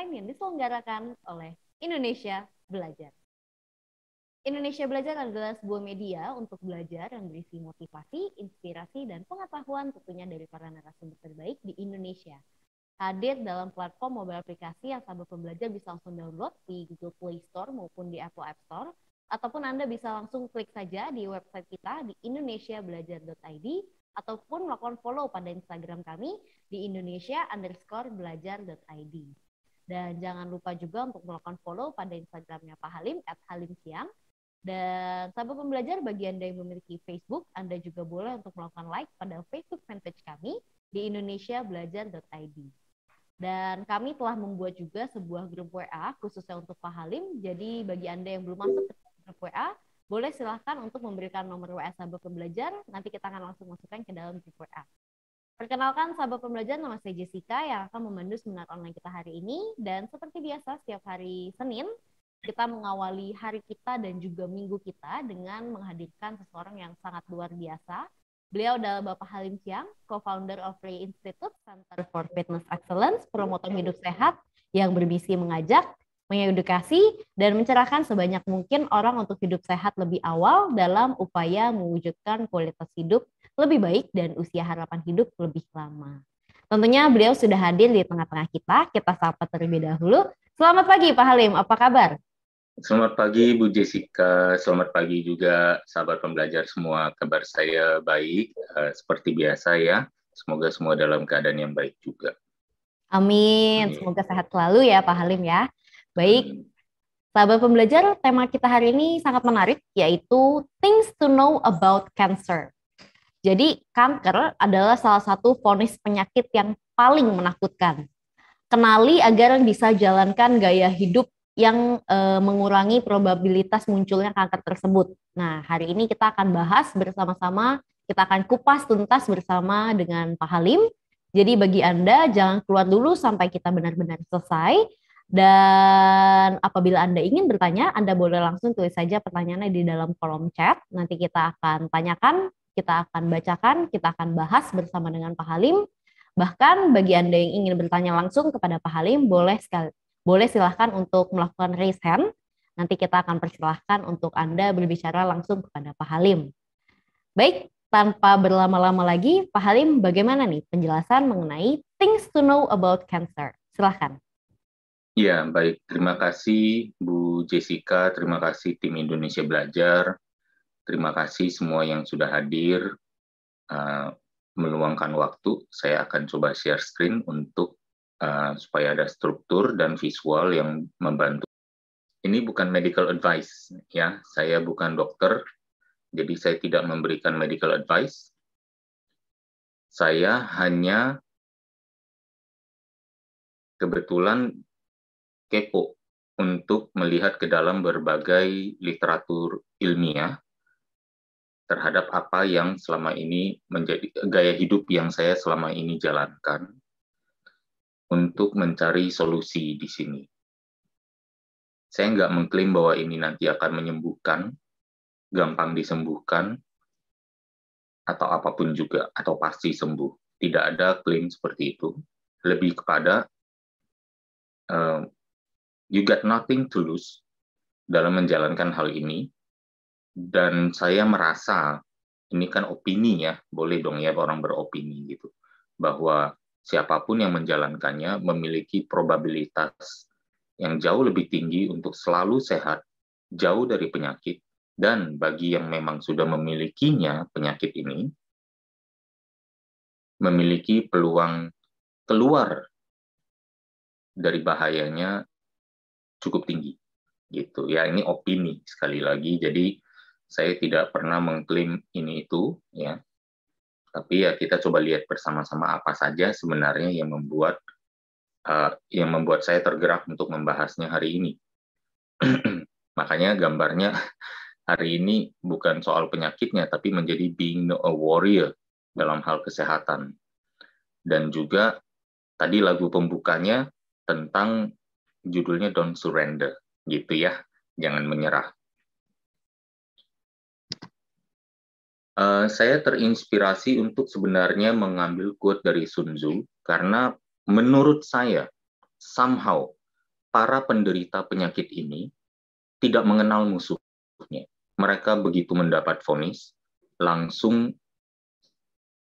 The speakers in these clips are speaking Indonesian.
online yang diselenggarakan oleh Indonesia Belajar. Indonesia Belajar adalah sebuah media untuk belajar yang berisi motivasi, inspirasi, dan pengetahuan tentunya dari para narasumber terbaik di Indonesia. Hadir dalam platform mobile aplikasi yang sahabat pembelajar bisa langsung download di Google Play Store maupun di Apple App Store, ataupun Anda bisa langsung klik saja di website kita di indonesiabelajar.id, ataupun melakukan follow pada Instagram kami di indonesia_belajar.id. Dan jangan lupa juga untuk melakukan follow pada Instagramnya Pak Halim @halimsiang. Dan sahabat pembelajar, bagi Anda yang memiliki Facebook, Anda juga boleh untuk melakukan like pada Facebook fanpage kami di indonesiabelajar.id. Dan kami telah membuat juga sebuah grup WA khususnya untuk Pak Halim. Jadi bagi Anda yang belum masuk ke grup WA, boleh silahkan untuk memberikan nomor WA sahabat pembelajar. Nanti kita akan langsung masukkan ke dalam grup WA. Perkenalkan sahabat pembelajar, nama saya Jessica yang akan memandu seminar online kita hari ini. Dan seperti biasa setiap hari Senin, kita mengawali hari kita dan juga minggu kita dengan menghadirkan seseorang yang sangat luar biasa. Beliau adalah Bapak Halim Siang, co-founder of Ray Institute, Center for Fitness Excellence, promotor hidup sehat yang bermisi mengajak, mengedukasi, dan mencerahkan sebanyak mungkin orang untuk hidup sehat lebih awal dalam upaya mewujudkan kualitas hidup lebih baik dan usia harapan hidup lebih lama. Tentunya beliau sudah hadir di tengah-tengah kita sapa terlebih dahulu. Selamat pagi Pak Halim, apa kabar? Selamat pagi Bu Jessica, selamat pagi juga sahabat pembelajar semua. Kabar saya baik, seperti biasa ya. Semoga semua dalam keadaan yang baik juga. Amin, semoga sehat selalu ya Pak Halim ya. Baik, sahabat pembelajar, tema kita hari ini sangat menarik, yaitu Things to Know About Cancer. Jadi, kanker adalah salah satu vonis penyakit yang paling menakutkan. Kenali agar bisa jalankan gaya hidup yang mengurangi probabilitas munculnya kanker tersebut. Nah, hari ini kita akan bahas bersama-sama, kita akan kupas tuntas bersama dengan Pak Halim. Jadi bagi Anda, jangan keluar dulu sampai kita benar-benar selesai. Dan apabila Anda ingin bertanya, Anda boleh langsung tulis saja pertanyaannya di dalam kolom chat. Nanti kita akan tanyakan, kita akan bacakan, kita akan bahas bersama dengan Pak Halim. Bahkan bagi Anda yang ingin bertanya langsung kepada Pak Halim, boleh silahkan untuk melakukan raise hand. Nanti kita akan persilahkan untuk Anda berbicara langsung kepada Pak Halim. Baik, tanpa berlama-lama lagi, Pak Halim, bagaimana nih penjelasan mengenai Things to Know About Cancer? Silahkan. Ya, baik. Terima kasih Bu Jessica, terima kasih tim Indonesia Belajar, terima kasih semua yang sudah hadir, meluangkan waktu. Saya akan coba share screen untuk supaya ada struktur dan visual yang membantu. Ini bukan medical advice, ya. Saya bukan dokter, jadi saya tidak memberikan medical advice. Saya hanya kebetulan kepo untuk melihat ke dalam berbagai literatur ilmiah terhadap apa yang selama ini menjadi gaya hidup yang saya selama ini jalankan untuk mencari solusi di sini. Saya nggak mengklaim bahwa ini nanti akan menyembuhkan, gampang disembuhkan, atau apapun juga, atau pasti sembuh. Tidak ada klaim seperti itu. Lebih kepada you got nothing to lose dalam menjalankan hal ini. Dan saya merasa, ini kan opini ya, boleh dong ya orang beropini gitu, bahwa siapapun yang menjalankannya memiliki probabilitas yang jauh lebih tinggi untuk selalu sehat, jauh dari penyakit, dan bagi yang memang sudah memilikinya penyakit ini, memiliki peluang keluar dari bahayanya cukup tinggi gitu ya. Ini opini sekali lagi, jadi saya tidak pernah mengklaim ini itu ya, tapi ya kita coba lihat bersama-sama apa saja sebenarnya yang membuat saya tergerak untuk membahasnya hari ini. Makanya gambarnya hari ini bukan soal penyakitnya, tapi menjadi being a warrior dalam hal kesehatan. Dan juga tadi lagu pembukanya tentang judulnya Don't Surrender, gitu ya, jangan menyerah. Saya terinspirasi untuk sebenarnya mengambil quote dari Sun Tzu, karena menurut saya, somehow, para penderita penyakit ini tidak mengenal musuhnya. Mereka begitu mendapat vonis, langsung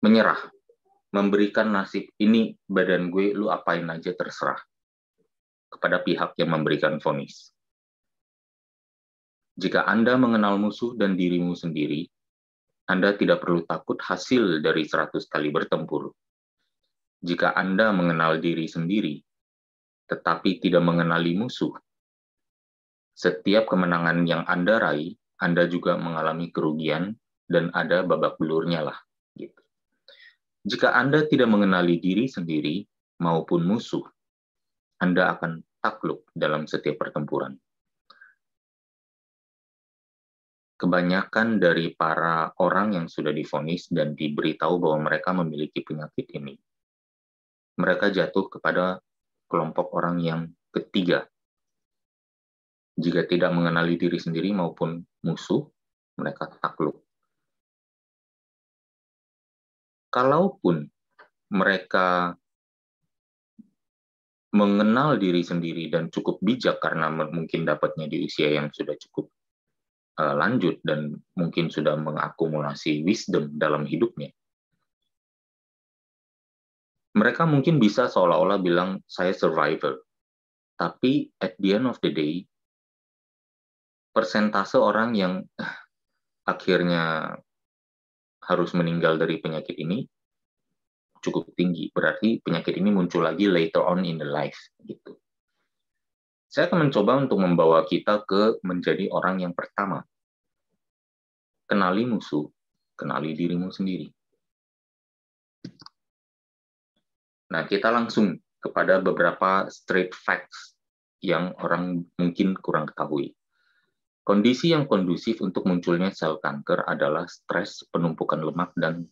menyerah, memberikan nasib, ini badan gue, lu apain aja terserah, kepada pihak yang memberikan vonis. Jika Anda mengenal musuh dan dirimu sendiri, Anda tidak perlu takut hasil dari 100 kali bertempur. Jika Anda mengenal diri sendiri, tetapi tidak mengenali musuh, setiap kemenangan yang Anda raih, Anda juga mengalami kerugian dan ada babak belurnya lah. Gitu. Jika Anda tidak mengenali diri sendiri maupun musuh, Anda akan takluk dalam setiap pertempuran. Kebanyakan dari para orang yang sudah divonis dan diberitahu bahwa mereka memiliki penyakit ini, mereka jatuh kepada kelompok orang yang ketiga. Jika tidak mengenali diri sendiri maupun musuh, mereka takluk. Kalaupun mereka mengenal diri sendiri dan cukup bijak karena mungkin dapatnya di usia yang sudah cukup lanjut dan mungkin sudah mengakumulasi wisdom dalam hidupnya, mereka mungkin bisa seolah-olah bilang, saya survivor. Tapi at the end of the day, persentase orang yang akhirnya harus meninggal dari penyakit ini cukup tinggi. Berarti penyakit ini muncul lagi later on in the life. Gitu. Saya akan mencoba untuk membawa kita ke menjadi orang yang pertama. Kenali musuh, kenali dirimu sendiri. Nah, kita langsung kepada beberapa straight facts yang orang mungkin kurang ketahui. Kondisi yang kondusif untuk munculnya sel kanker adalah stres, penumpukan lemak, dan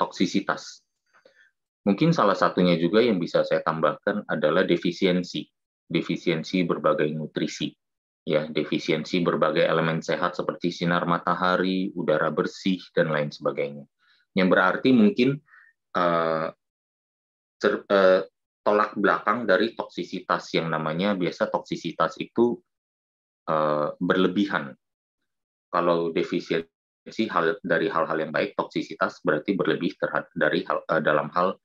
toksisitas. Mungkin salah satunya juga yang bisa saya tambahkan adalah defisiensi berbagai nutrisi, ya, defisiensi berbagai elemen sehat seperti sinar matahari, udara bersih, dan lain sebagainya. Yang berarti mungkin tolak belakang dari toksisitas yang namanya biasa toksisitas itu berlebihan. Kalau defisiensi dari hal-hal yang baik, toksisitas berarti berlebih dari dalam hal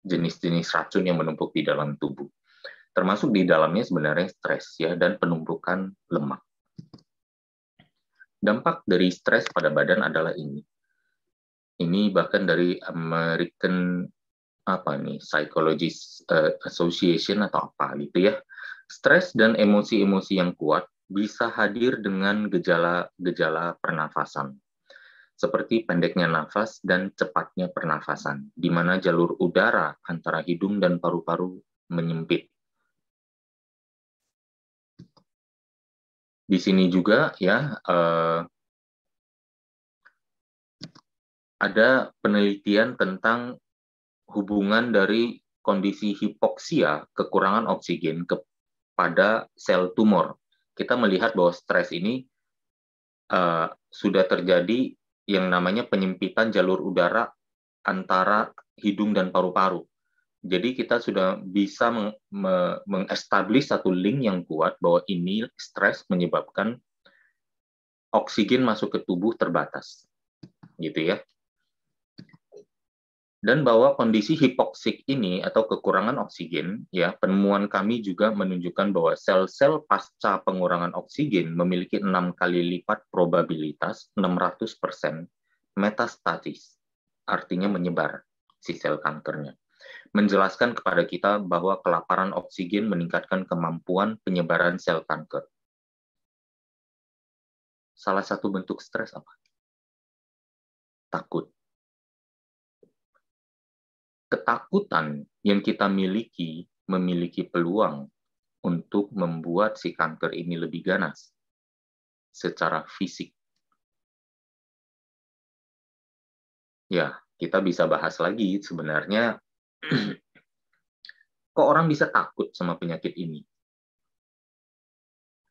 jenis-jenis racun yang menumpuk di dalam tubuh. Termasuk di dalamnya sebenarnya stres, ya, dan penumpukan lemak. Dampak dari stres pada badan adalah ini. Ini bahkan dari American Psychologist Association atau apa gitu ya. Stres dan emosi-emosi yang kuat bisa hadir dengan gejala-gejala pernafasan, seperti pendeknya nafas dan cepatnya pernafasan, di mana jalur udara antara hidung dan paru-paru menyempit. Di sini juga ya ada penelitian tentang hubungan dari kondisi hipoksia, kekurangan oksigen, kepada sel tumor. Kita melihat bahwa stres ini sudah terjadi yang namanya penyempitan jalur udara antara hidung dan paru-paru. Jadi kita sudah bisa mengestablish satu link yang kuat bahwa ini stres menyebabkan oksigen masuk ke tubuh terbatas. Gitu ya. Dan bahwa kondisi hipoksik ini atau kekurangan oksigen, ya, penemuan kami juga menunjukkan bahwa sel-sel pasca pengurangan oksigen memiliki 6 kali lipat probabilitas 600% metastatis, artinya menyebar si sel kankernya. Menjelaskan kepada kita bahwa kelaparan oksigen meningkatkan kemampuan penyebaran sel kanker. Salah satu bentuk stres apa? Takut. Ketakutan yang kita memiliki peluang untuk membuat si kanker ini lebih ganas secara fisik. Ya, kita bisa bahas lagi sebenarnya kok orang bisa takut sama penyakit ini.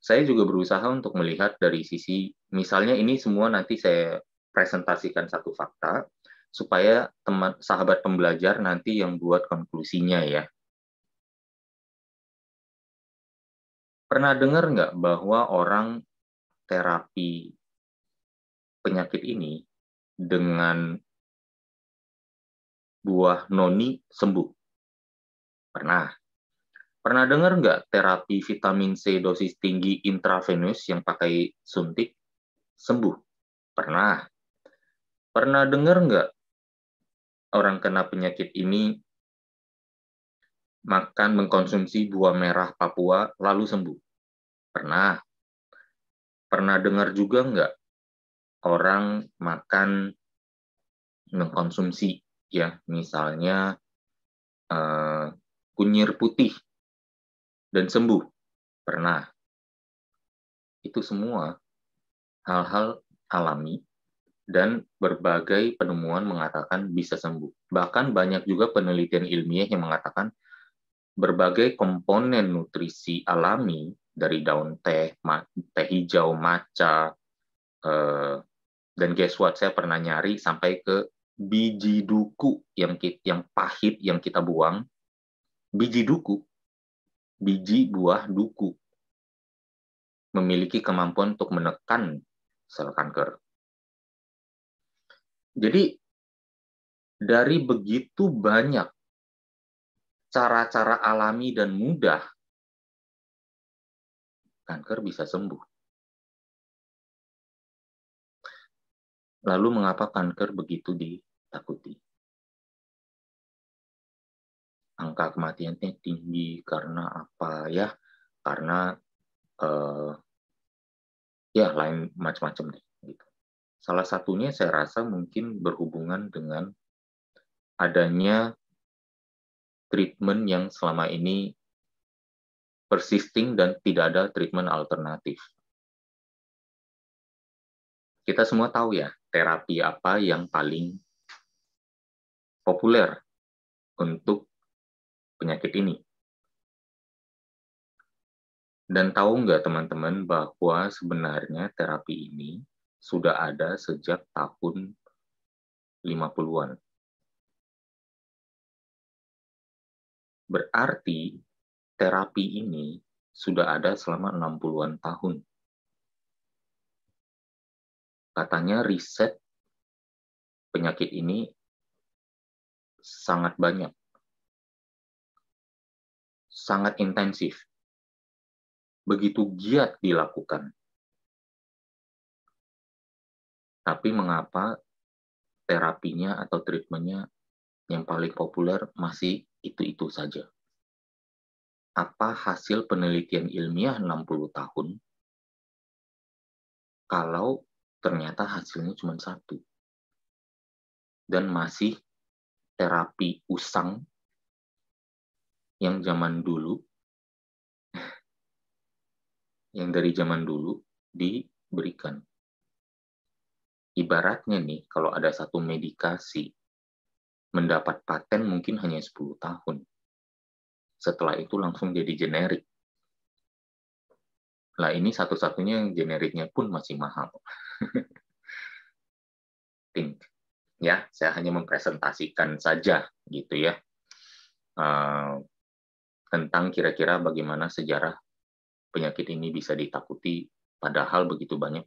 Saya juga berusaha untuk melihat dari sisi, misalnya ini semua nanti saya presentasikan satu fakta, supaya sahabat pembelajar nanti yang buat konklusinya ya. Pernah dengar nggak bahwa orang terapi penyakit ini dengan buah noni sembuh? Pernah. Pernah dengar nggak terapi vitamin C dosis tinggi intravenous yang pakai suntik sembuh? Pernah. Pernah dengar nggak orang kena penyakit ini mengkonsumsi buah merah Papua lalu sembuh? Pernah. Pernah dengar juga nggak orang mengkonsumsi ya misalnya kunyit putih dan sembuh? Pernah. Itu semua hal-hal alami dan berbagai penemuan mengatakan bisa sembuh. Bahkan banyak juga penelitian ilmiah yang mengatakan berbagai komponen nutrisi alami dari daun teh, teh hijau, matcha, dan guess what? Saya pernah nyari sampai ke biji duku yang pahit yang kita buang. Biji duku, biji buah duku memiliki kemampuan untuk menekan sel kanker. Jadi dari begitu banyak cara-cara alami dan mudah, kanker bisa sembuh. Lalu mengapa kanker begitu ditakuti? Angka kematiannya tinggi karena apa ya? Karena ya lain macam-macam deh. Gitu. Salah satunya saya rasa mungkin berhubungan dengan adanya treatment yang selama ini persisting dan tidak ada treatment alternatif. Kita semua tahu ya, terapi apa yang paling populer untuk penyakit ini. Dan tahu nggak teman-teman bahwa sebenarnya terapi ini sudah ada sejak tahun 50-an. Berarti terapi ini sudah ada selama 60-an tahun. Katanya riset penyakit ini sangat banyak, sangat intensif, begitu giat dilakukan. Tapi mengapa terapinya atau treatmentnya yang paling populer masih itu-itu saja? Apa hasil penelitian ilmiah 60 tahun kalau ternyata hasilnya cuma satu? Dan masih terapi usang yang zaman dulu, yang dari zaman dulu diberikan. Ibaratnya nih, kalau ada satu medikasi mendapat paten mungkin hanya 10 tahun. Setelah itu langsung jadi generik. Lah ini satu-satunya yang generiknya pun masih mahal. Ya, saya hanya mempresentasikan saja gitu ya. Tentang kira-kira bagaimana sejarah penyakit ini bisa ditakuti, padahal begitu banyak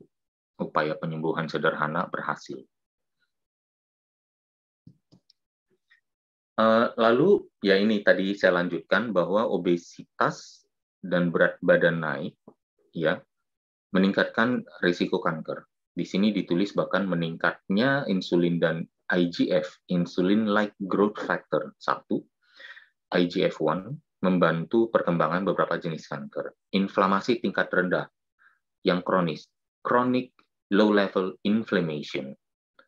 upaya penyembuhan sederhana berhasil. Lalu ya ini tadi saya lanjutkan bahwa obesitas dan berat badan naik ya meningkatkan risiko kanker. Di sini ditulis bahkan meningkatnya insulin dan IGF, insulin-like growth factor 1, IGF-1 membantu perkembangan beberapa jenis kanker. Inflamasi tingkat rendah yang kronis, chronic low level inflammation.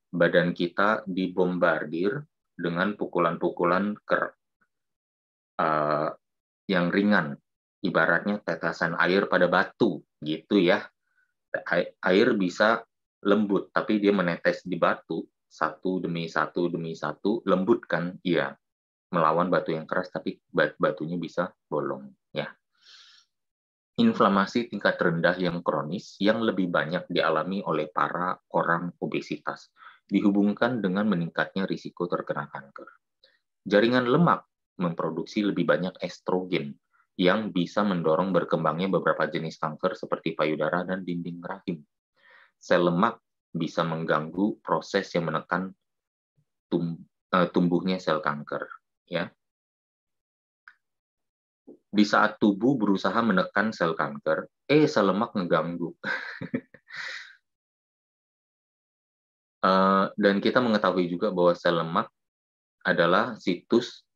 Badan kita dibombardir dengan pukulan-pukulan yang ringan, ibaratnya tetesan air pada batu, gitu ya. Air bisa lembut, tapi dia menetes di batu, satu demi satu, lembut kan? Iya, melawan batu yang keras, tapi batunya bisa bolong. Ya. Inflamasi tingkat rendah yang kronis yang lebih banyak dialami oleh para orang obesitas dihubungkan dengan meningkatnya risiko terkena kanker. Jaringan lemak memproduksi lebih banyak estrogen yang bisa mendorong berkembangnya beberapa jenis kanker seperti payudara dan dinding rahim. Sel lemak bisa mengganggu proses yang menekan tumbuhnya sel kanker. Ya. Di saat tubuh berusaha menekan sel kanker, sel lemak ngeganggu. Dan kita mengetahui juga bahwa sel lemak adalah situs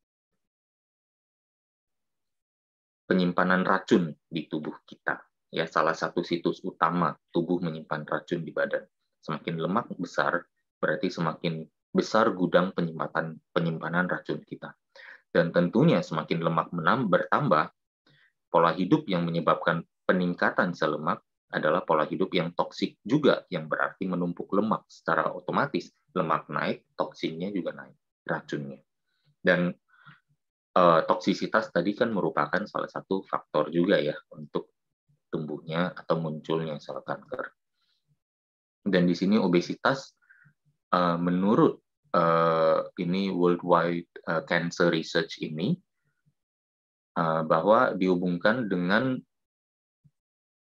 penyimpanan racun di tubuh kita. Ya, salah satu situs utama tubuh menyimpan racun di badan. Semakin lemak besar, berarti semakin besar gudang penyimpanan racun kita. Dan tentunya semakin lemak bertambah, pola hidup yang menyebabkan peningkatan sel lemak adalah pola hidup yang toksik juga, yang berarti menumpuk lemak. Secara otomatis, lemak naik, toksinnya juga naik, racunnya. Dan toksisitas tadi kan merupakan salah satu faktor juga ya untuk tumbuhnya atau munculnya sel kanker. Dan di sini obesitas menurut ini Worldwide Cancer Research ini bahwa dihubungkan dengan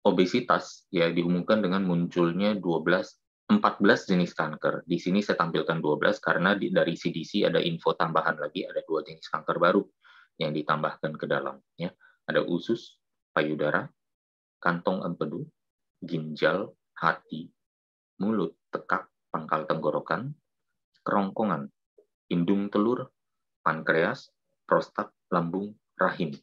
obesitas, ya dihubungkan dengan munculnya 14 jenis kanker. Di sini saya tampilkan 12 karena dari CDC ada info tambahan lagi, ada 2 jenis kanker baru yang ditambahkan ke dalam. Ya. Ada usus, payudara, kantong empedu, ginjal, hati, mulut, tekak, pangkal tenggorokan, kerongkongan, indung telur, pankreas, prostat, lambung, rahim.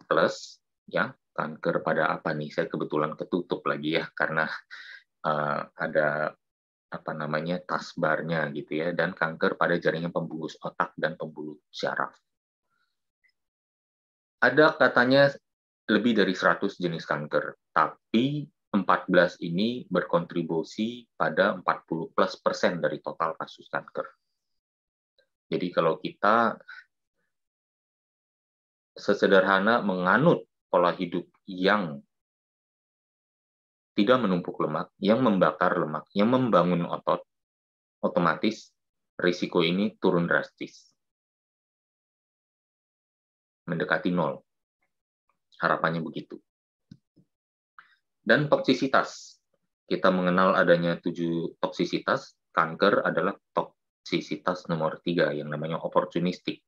Plus, ya, kanker pada apa nih? Saya kebetulan ketutup lagi ya karena ada taskbarnya gitu ya, dan kanker pada jaringan pembungkus otak dan pembuluh syaraf. Ada katanya lebih dari 100 jenis kanker, tapi 14 ini berkontribusi pada 40% dari total kasus kanker. Jadi kalau kita sesederhana menganut pola hidup yang tidak menumpuk lemak, yang membakar lemak, yang membangun otot, otomatis risiko ini turun drastis. Mendekati 0. Harapannya begitu. Dan toksisitas. Kita mengenal adanya 7 toksisitas. Kanker adalah toksisitas nomor 3 yang namanya opportunistic.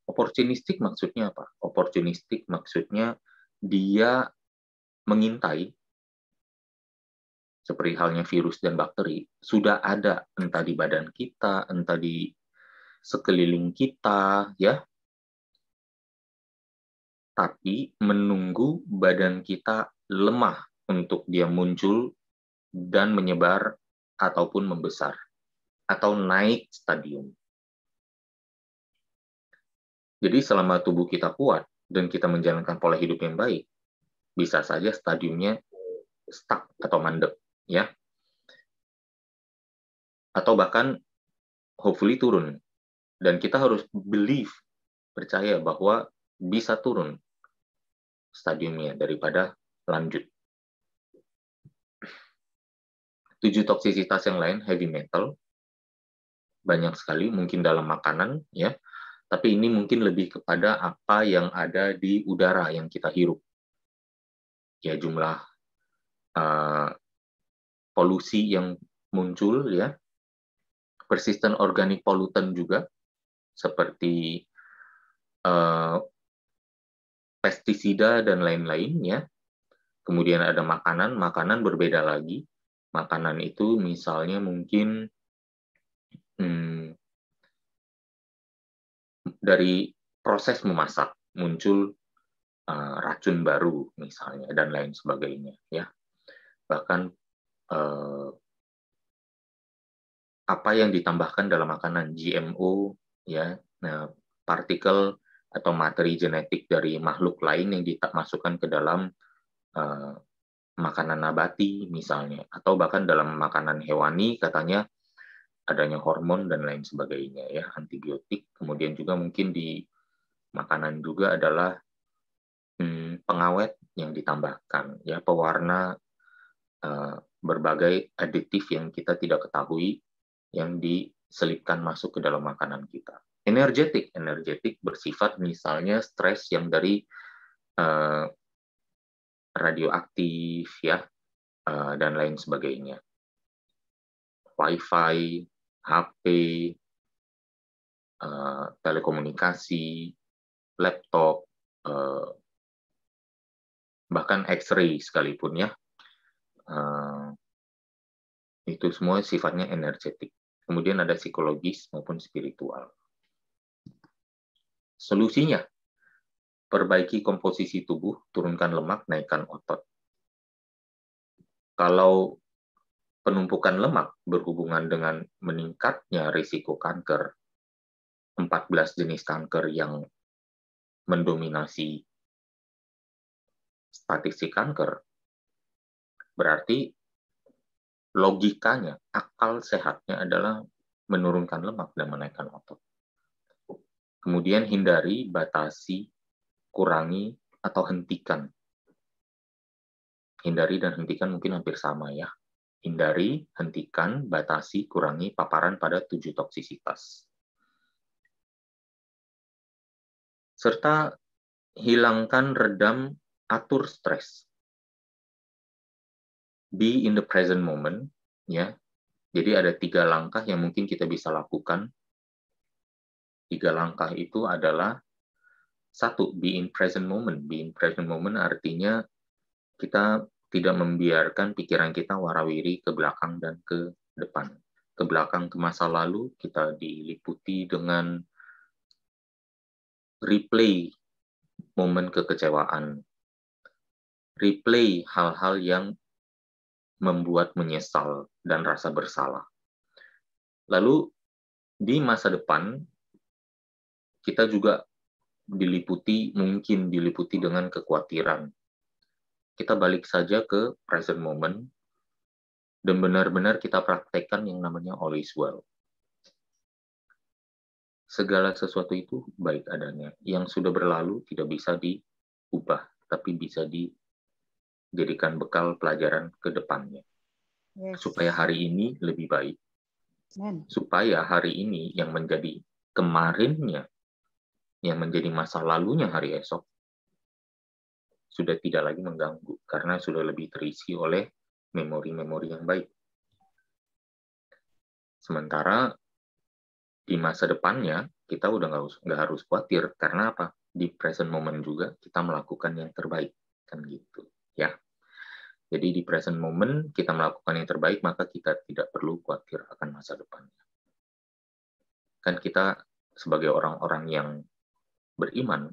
Opportunistic maksudnya apa? Opportunistic maksudnya dia mengintai, seperti halnya virus dan bakteri, sudah ada entah di badan kita, entah di sekeliling kita, ya. Tapi menunggu badan kita lemah untuk dia muncul dan menyebar ataupun membesar atau naik stadium. Jadi selama tubuh kita kuat dan kita menjalankan pola hidup yang baik, bisa saja stadiumnya stuck atau mandek, ya. Atau bahkan hopefully turun. Dan kita harus percaya bahwa bisa turun stadiumnya daripada lanjut. 7 toksisitas yang lain, heavy metal, banyak sekali, mungkin dalam makanan, ya. Tapi ini mungkin lebih kepada apa yang ada di udara yang kita hirup. Ya, jumlah polusi yang muncul, ya. Persistent organic pollutant juga, seperti pestisida dan lain-lain, ya. Kemudian ada makanan berbeda lagi. Makanan itu misalnya mungkin dari proses memasak muncul racun baru misalnya dan lain sebagainya, ya. Bahkan apa yang ditambahkan dalam makanan, GMO, ya, nah, partikel atau materi genetik dari makhluk lain yang dimasukkan ke dalam makanan nabati misalnya, atau bahkan dalam makanan hewani katanya adanya hormon dan lain sebagainya, ya, antibiotik. Kemudian juga mungkin di makanan juga adalah pengawet yang ditambahkan, ya, pewarna, berbagai aditif yang kita tidak ketahui yang diselipkan masuk ke dalam makanan kita. Energetik bersifat misalnya stres yang dari uh, radioaktif, ya, dan lain sebagainya. Wi-Fi, HP, telekomunikasi, laptop, bahkan X-ray sekalipun, ya, itu semua sifatnya energetik. Kemudian ada psikologis maupun spiritual. Solusinya, perbaiki komposisi tubuh, turunkan lemak, naikkan otot. Kalau penumpukan lemak berhubungan dengan meningkatnya risiko kanker, 14 jenis kanker yang mendominasi statistik kanker, berarti logikanya, akal sehatnya adalah menurunkan lemak dan menaikkan otot. Kemudian hindari, batasi, kurangi, atau hentikan. Hindari dan hentikan mungkin hampir sama, ya. Hindari, hentikan, batasi, kurangi paparan pada 7 toksisitas. Serta hilangkan, redam, atur stres. Be in the present moment, ya. Jadi ada 3 langkah yang mungkin kita bisa lakukan. 3 langkah itu adalah, 1, be in present moment. Be in present moment artinya kita tidak membiarkan pikiran kita warawiri ke belakang dan ke depan. Ke belakang, ke masa lalu, kita diliputi dengan replay momen kekecewaan. Replay hal-hal yang membuat menyesal dan rasa bersalah. Lalu di masa depan, kita juga mungkin diliputi dengan kekhawatiran. Kita balik saja ke present moment, dan benar-benar kita praktekkan yang namanya all is well. Segala sesuatu itu baik adanya. Yang sudah berlalu tidak bisa diubah, tapi bisa dijadikan bekal pelajaran ke depannya. Yes. Supaya hari ini lebih baik. Supaya hari ini yang menjadi kemarinnya, yang menjadi masa lalunya hari esok, sudah tidak lagi mengganggu, karena sudah lebih terisi oleh memori-memori yang baik. Sementara di masa depannya, kita udah nggak harus khawatir, karena apa? Di present moment juga kita melakukan yang terbaik, kan gitu, ya. Jadi di present moment kita melakukan yang terbaik, maka kita tidak perlu khawatir akan masa depannya. Kan kita sebagai orang-orang yang beriman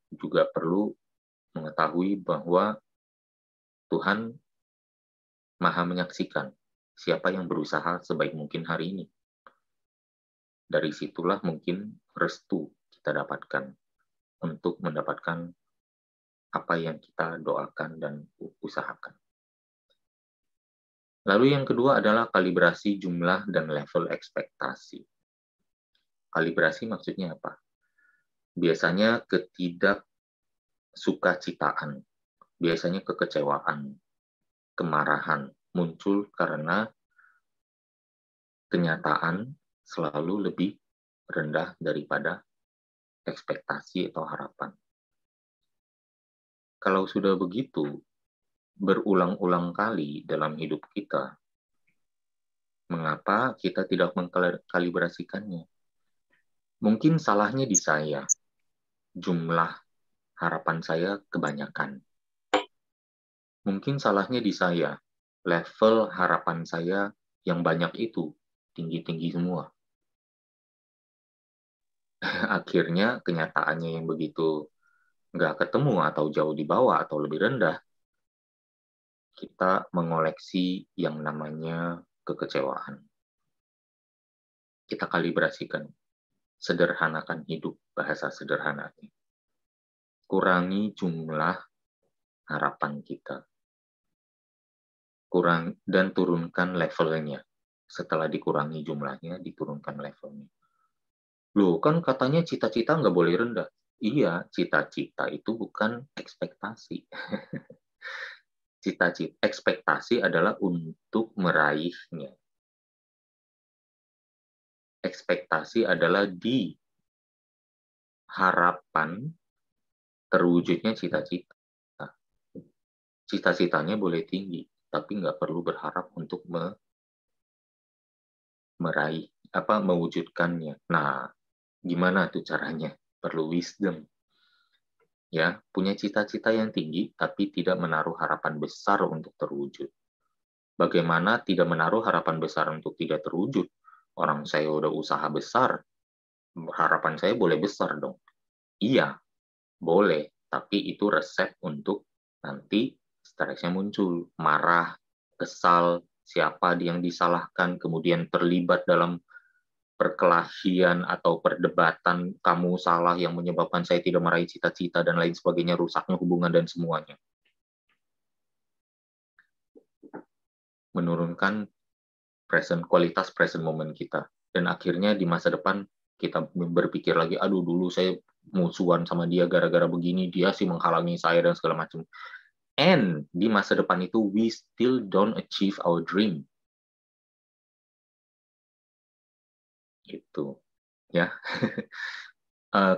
juga perlu mengetahui bahwa Tuhan Maha menyaksikan siapa yang berusaha sebaik mungkin hari ini. Dari situlah mungkin restu kita dapatkan untuk mendapatkan apa yang kita doakan dan usahakan. Lalu yang kedua adalah kalibrasi jumlah dan level ekspektasi. Kalibrasi maksudnya apa? Biasanya ketidaksukacitaan, biasanya kekecewaan, kemarahan muncul karena kenyataan selalu lebih rendah daripada ekspektasi atau harapan. Kalau sudah begitu, berulang-ulang kali dalam hidup kita, mengapa kita tidak mengkalibrasikannya? Mungkin salahnya di saya. Jumlah harapan saya kebanyakan. Mungkin salahnya di saya. Level harapan saya yang banyak itu tinggi-tinggi semua. Akhirnya kenyataannya yang begitu nggak ketemu atau jauh di bawah atau lebih rendah, kita mengoleksi yang namanya kekecewaan. Kita kalibrasikan. Sederhanakan hidup, bahasa sederhananya. Kurangi jumlah harapan kita. Dan turunkan levelnya. Setelah dikurangi jumlahnya, diturunkan levelnya. Loh, kan katanya cita-cita nggak boleh rendah. Iya, cita-cita itu bukan ekspektasi. Cita-cita, ekspektasi adalah untuk meraihnya. Ekspektasi adalah di harapan terwujudnya cita-cita. Cita-citanya boleh tinggi, tapi nggak perlu berharap untuk meraih mewujudkannya. Nah, gimana tuh caranya? Perlu wisdom. Ya, punya cita-cita yang tinggi tapi tidak menaruh harapan besar untuk terwujud. Bagaimana tidak menaruh harapan besar untuk tidak terwujud? Orang saya udah usaha besar, harapan saya boleh besar dong. Iya, boleh, tapi itu resep untuk nanti stresnya muncul, marah, kesal, siapa yang disalahkan, kemudian terlibat dalam perkelahian atau perdebatan, kamu salah yang menyebabkan saya tidak meraih cita-cita dan lain sebagainya, rusaknya hubungan dan semuanya. Menurunkan kualitas present moment kita. Dan akhirnya di masa depan kita berpikir lagi, aduh dulu saya musuhan sama dia gara-gara begini, dia sih menghalangi saya dan segala macam. And di masa depan itu, we still don't achieve our dream. Gitu. Ya.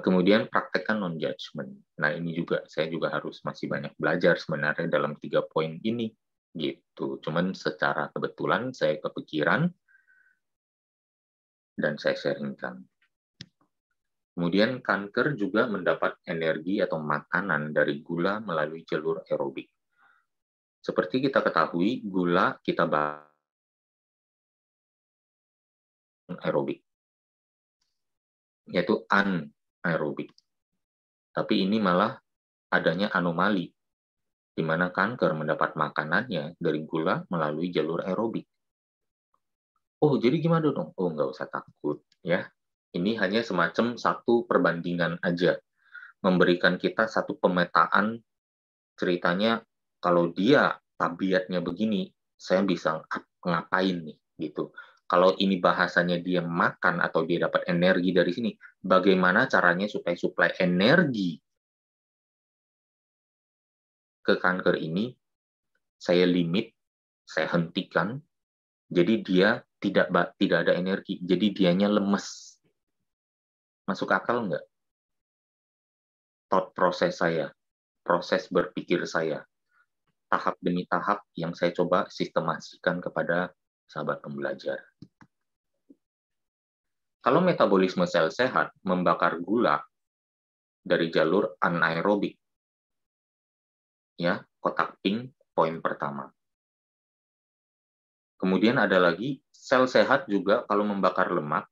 Kemudian praktekkan non-judgment. Nah, ini juga saya juga harus masih banyak belajar sebenarnya dalam 3 poin ini. Gitu. Cuman secara kebetulan saya kepikiran dan saya sharingkan. Kemudian kanker juga mendapat energi atau makanan dari gula melalui jalur aerobik. Seperti kita ketahui, gula kita bahas aerobik, yaitu anaerobik. Tapi ini malah adanya anomali, di mana kanker mendapat makanannya dari gula melalui jalur aerobik. Oh, jadi gimana dong? Oh, nggak usah takut, ya. Ini hanya semacam satu perbandingan aja, memberikan kita satu pemetaan ceritanya, kalau dia tabiatnya begini, saya bisa ngapain nih, gitu. Kalau ini bahasanya dia makan atau dia dapat energi dari sini, bagaimana caranya supaya suplai energi ke kanker ini saya limit, saya hentikan, jadi dia tidak ada energi, jadi dianya lemes. Masuk akal nggak? Thought proses saya, proses berpikir saya, tahap demi tahap yang saya coba sistemasikan kepada sahabat pembelajar. Kalau metabolisme sel sehat membakar gula dari jalur anaerobik, ya, kotak pink poin pertama. Kemudian ada lagi sel sehat juga kalau membakar lemak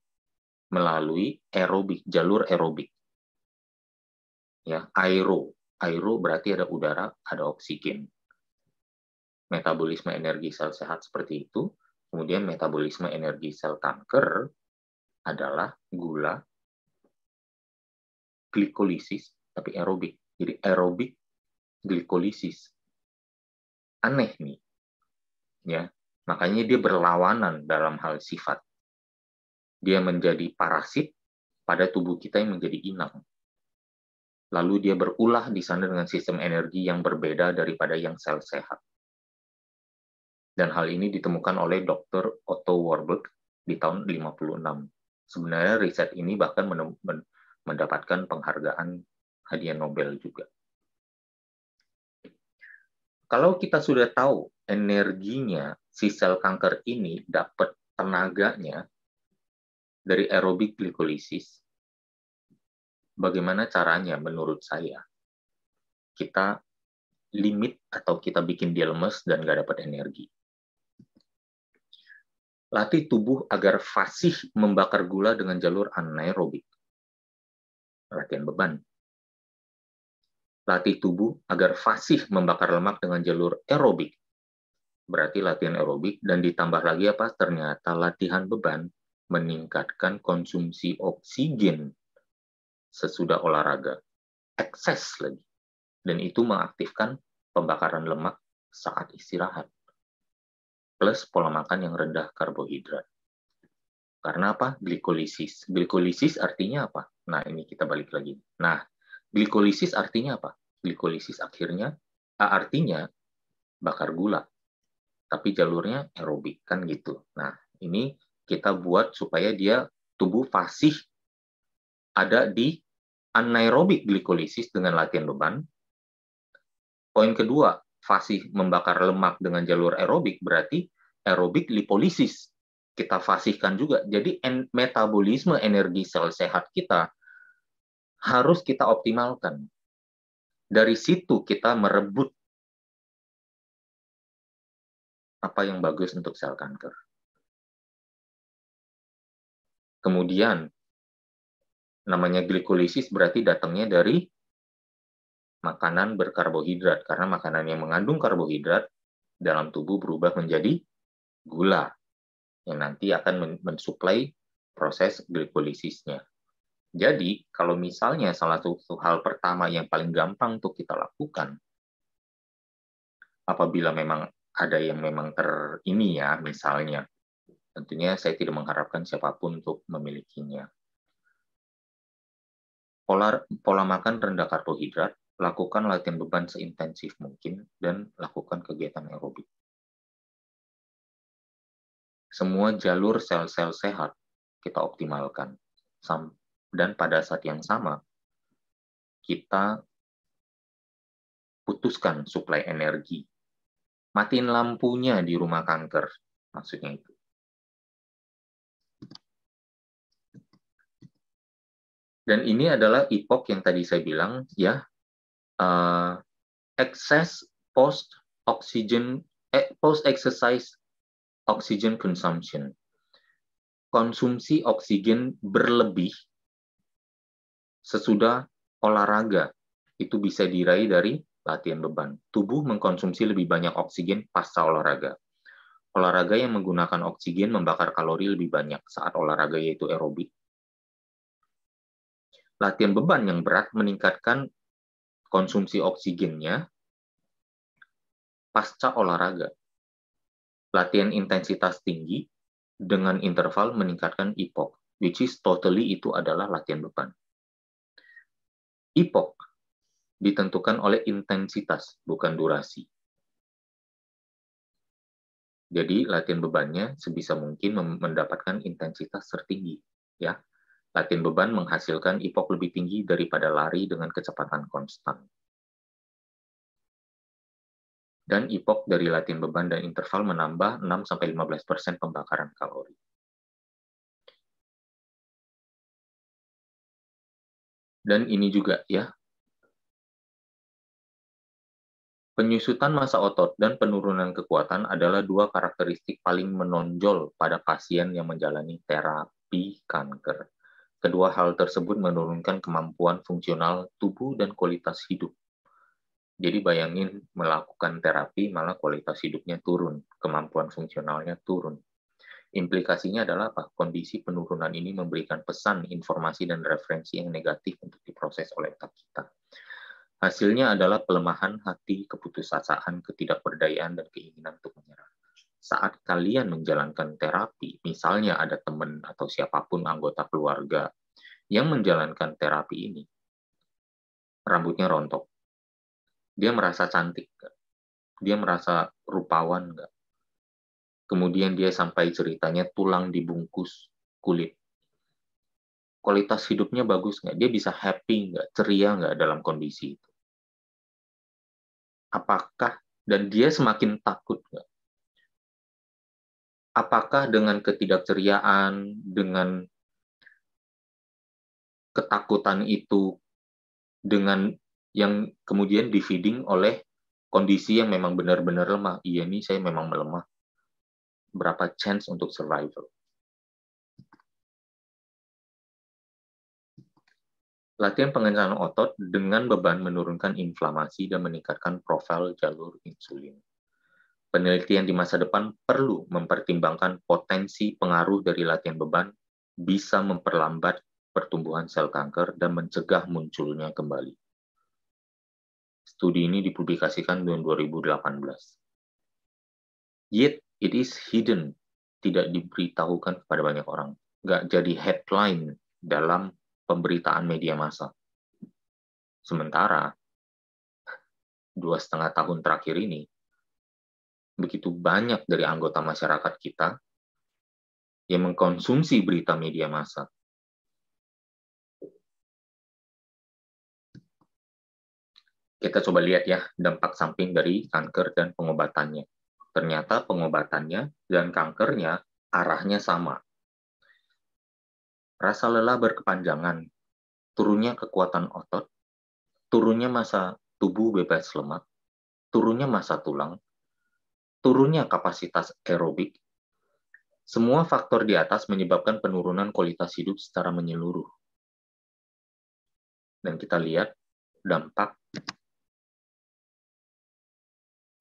melalui aerobik, jalur aerobik. Ya, aero berarti ada udara, ada oksigen. Metabolisme energi sel sehat seperti itu. Kemudian metabolisme energi sel kanker adalah gula, glikolisis, tapi aerobik. Jadi aerobik glikolisis. Aneh nih. Ya, makanya dia berlawanan dalam hal sifat. Dia menjadi parasit pada tubuh kita yang menjadi inang. Lalu dia berulah di sana dengan sistem energi yang berbeda daripada yang sel sehat. Dan hal ini ditemukan oleh Dr. Otto Warburg di tahun 56. Sebenarnya riset ini bahkan mendapatkan penghargaan hadiah Nobel juga. Kalau kita sudah tahu energinya si sel kanker ini dapat tenaganya dari aerobik glikolisis, bagaimana caranya menurut saya? Kita limit atau kita bikin dia lemes dan nggak dapat energi. Latih tubuh agar fasih membakar gula dengan jalur anaerobik. Latihan beban. Latih tubuh agar fasih membakar lemak dengan jalur aerobik. Berarti latihan aerobik, dan ditambah lagi apa? Ternyata latihan beban meningkatkan konsumsi oksigen sesudah olahraga. Ekses lagi. Dan itu mengaktifkan pembakaran lemak saat istirahat. Plus pola makan yang rendah karbohidrat. Karena apa? Glikolisis. Glikolisis artinya apa? Nah, ini kita balik lagi. Nah, glikolisis artinya apa? Glikolisis artinya bakar gula. Tapi jalurnya aerobik, kan gitu. Nah, ini kita buat supaya dia tubuh fasih ada di anaerobik glikolisis dengan latihan beban. Poin kedua, fasih membakar lemak dengan jalur aerobik, berarti aerobik lipolisis. Kita fasihkan juga. Jadi metabolisme energi sel sehat kita harus kita optimalkan. Dari situ kita merebut apa yang bagus untuk sel kanker. Kemudian, namanya glikolisis berarti datangnya dari makanan berkarbohidrat, karena makanan yang mengandung karbohidrat dalam tubuh berubah menjadi gula, yang nanti akan mensuplai proses glikolisisnya. Jadi, kalau misalnya salah satu hal pertama yang paling gampang untuk kita lakukan, apabila memang ada yang memang ini ya, misalnya, tentunya saya tidak mengharapkan siapapun untuk memilikinya. Pola makan rendah karbohidrat, lakukan latihan beban seintensif mungkin, dan lakukan kegiatan aerobik. Semua jalur sel-sel sehat kita optimalkan. Dan pada saat yang sama, kita putuskan suplai energi. Matiin lampunya di rumah kanker, maksudnya itu. Dan ini adalah epoch yang tadi saya bilang, ya, excess post-exercise oxygen consumption. Konsumsi oksigen berlebih sesudah olahraga itu bisa diraih dari latihan beban. Tubuh mengkonsumsi lebih banyak oksigen pasca olahraga. Olahraga yang menggunakan oksigen membakar kalori lebih banyak saat olahraga, yaitu aerobik. Latihan beban yang berat meningkatkan konsumsi oksigennya pasca olahraga. Latihan intensitas tinggi dengan interval meningkatkan epoch, which is totally itu adalah latihan beban. Epoch ditentukan oleh intensitas, bukan durasi. Jadi latihan bebannya sebisa mungkin mendapatkan intensitas tertinggi. Ya, latihan beban menghasilkan epoch lebih tinggi daripada lari dengan kecepatan konstan. Dan epoch dari latihan beban dan interval menambah 6-15% pembakaran kalori. Dan ini juga ya, penyusutan massa otot dan penurunan kekuatan adalah dua karakteristik paling menonjol pada pasien yang menjalani terapi kanker. Kedua hal tersebut menurunkan kemampuan fungsional tubuh dan kualitas hidup. Jadi bayangin melakukan terapi malah kualitas hidupnya turun, kemampuan fungsionalnya turun. Implikasinya adalah apa? Kondisi penurunan ini memberikan pesan, informasi, dan referensi yang negatif untuk diproses oleh otak kita. Hasilnya adalah pelemahan hati, keputusasaan, ketidakberdayaan, dan keinginan untuk menyerah. Saat kalian menjalankan terapi, misalnya ada teman atau siapapun anggota keluarga yang menjalankan terapi ini, rambutnya rontok. Dia merasa cantik, gak? Dia merasa rupawan, nggak? Kemudian dia sampai ceritanya tulang dibungkus kulit. Kualitas hidupnya bagus nggak? Dia bisa happy nggak? Ceria nggak dalam kondisi itu? Apakah, dan dia semakin takut nggak? Apakah dengan ketidakceriaan, dengan ketakutan itu, dengan yang kemudian di-feeding oleh kondisi yang memang benar-benar lemah. Iya nih, saya memang melemah. Berapa chance untuk survival? Latihan pengencangan otot dengan beban menurunkan inflamasi dan meningkatkan profil jalur insulin. Penelitian di masa depan perlu mempertimbangkan potensi pengaruh dari latihan beban bisa memperlambat pertumbuhan sel kanker dan mencegah munculnya kembali. Studi ini dipublikasikan tahun 2018. Yet, it is hidden, tidak diberitahukan kepada banyak orang. Nggak jadi headline dalam pemberitaan media massa. Sementara, 2,5 tahun terakhir ini, begitu banyak dari anggota masyarakat kita yang mengkonsumsi berita media massa. Kita coba lihat ya dampak samping dari kanker dan pengobatannya. Ternyata pengobatannya dan kankernya arahnya sama. Rasa lelah berkepanjangan, turunnya kekuatan otot, turunnya massa tubuh bebas lemak, turunnya massa tulang, turunnya kapasitas aerobik. Semua faktor di atas menyebabkan penurunan kualitas hidup secara menyeluruh. Dan kita lihat dampak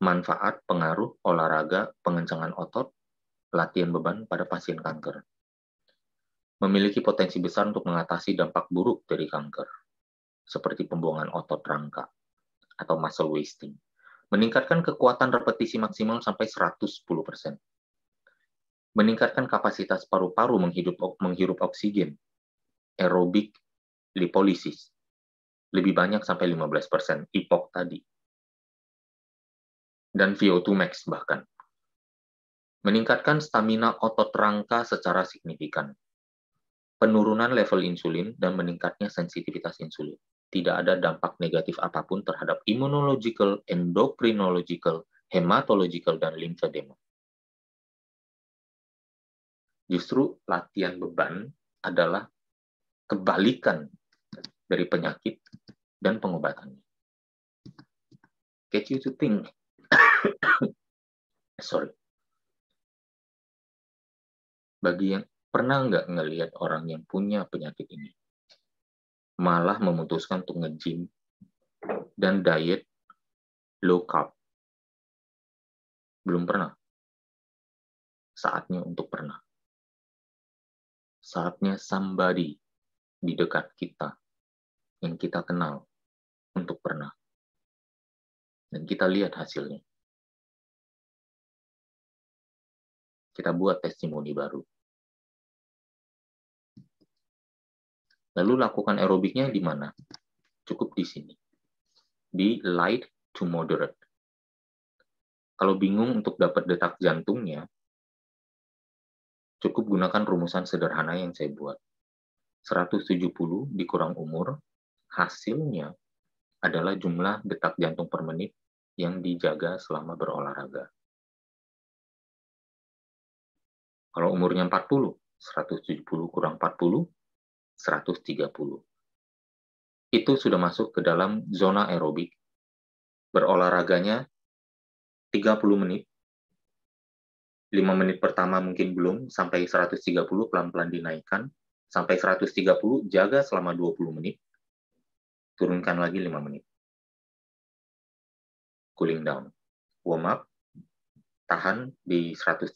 manfaat pengaruh olahraga pengencangan otot, latihan beban pada pasien kanker. Memiliki potensi besar untuk mengatasi dampak buruk dari kanker, seperti pembuangan otot rangka atau muscle wasting. Meningkatkan kekuatan repetisi maksimal sampai 110%. Meningkatkan kapasitas paru-paru menghirup oksigen, aerobik lipolisis, lebih banyak sampai 15%, IPOC tadi. Dan VO2 max bahkan. Meningkatkan stamina otot rangka secara signifikan. Penurunan level insulin dan meningkatnya sensitivitas insulin. Tidak ada dampak negatif apapun terhadap immunological, endocrinological, hematological, dan lymphedema. Justru latihan beban adalah kebalikan dari penyakit dan pengobatannya. Get you to think. Sorry. Bagi yang pernah nggak ngelihat orang yang punya penyakit ini, malah memutuskan untuk nge-gym dan diet low carb? Belum pernah. Saatnya untuk pernah. Saatnya somebody di dekat kita yang kita kenal untuk pernah. Dan kita lihat hasilnya. Kita buat testimoni baru. Lalu lakukan aerobiknya di mana? Cukup di sini. Di light to moderate. Kalau bingung untuk dapat detak jantungnya, cukup gunakan rumusan sederhana yang saya buat. 170 dikurang umur, hasilnya adalah jumlah detak jantung per menit yang dijaga selama berolahraga. Kalau umurnya 40, 170 kurang 40, 130. Itu sudah masuk ke dalam zona aerobik. Berolahraganya 30 menit. 5 menit pertama mungkin belum, sampai 130 pelan-pelan dinaikkan. Sampai 130, jaga selama 20 menit. Turunkan lagi 5 menit. Cooling down. Warm up. Tahan di 130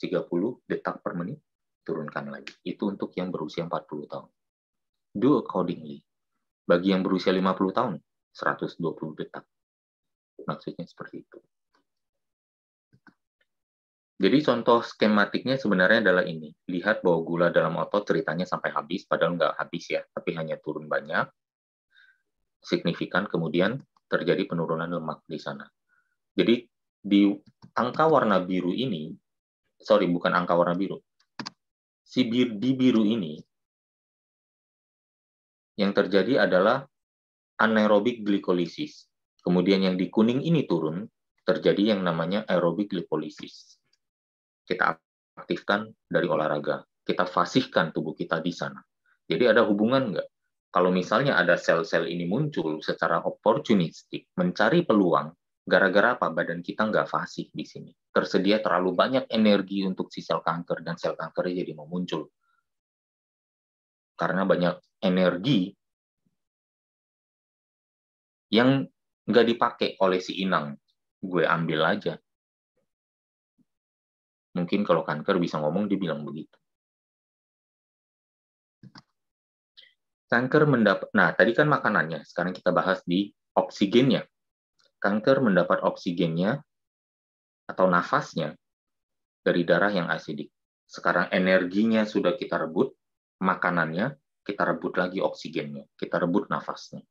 detak per menit, turunkan lagi. Itu untuk yang berusia 40 tahun. Do accordingly. Bagi yang berusia 50 tahun, 120 detak. Maksudnya seperti itu. Jadi contoh skematiknya sebenarnya adalah ini. Lihat bahwa gula dalam otot ceritanya sampai habis, padahal nggak habis ya, tapi hanya turun banyak, signifikan, kemudian terjadi penurunan lemak di sana. Jadi di angka warna biru ini, sorry, bukan angka warna biru, di biru ini, yang terjadi adalah anaerobic glycolysis. Kemudian yang di kuning ini turun, terjadi yang namanya aerobic lipolisis. Kita aktifkan dari olahraga. Kita fasihkan tubuh kita di sana. Jadi ada hubungan nggak? Kalau misalnya ada sel-sel ini muncul secara opportunistik, mencari peluang, gara-gara apa? Badan kita nggak fasih di sini. Tersedia terlalu banyak energi untuk si sel kanker, dan sel kankernya jadi mau muncul. Karena banyak energi yang nggak dipakai oleh si inang. Gue ambil aja. Mungkin kalau kanker bisa ngomong, dia bilang begitu. Kanker mendapat, nah tadi kan makanannya, sekarang kita bahas di oksigennya. Kanker mendapat oksigennya atau nafasnya dari darah yang asidik. Sekarang energinya sudah kita rebut, makanannya kita rebut lagi oksigennya, kita rebut nafasnya.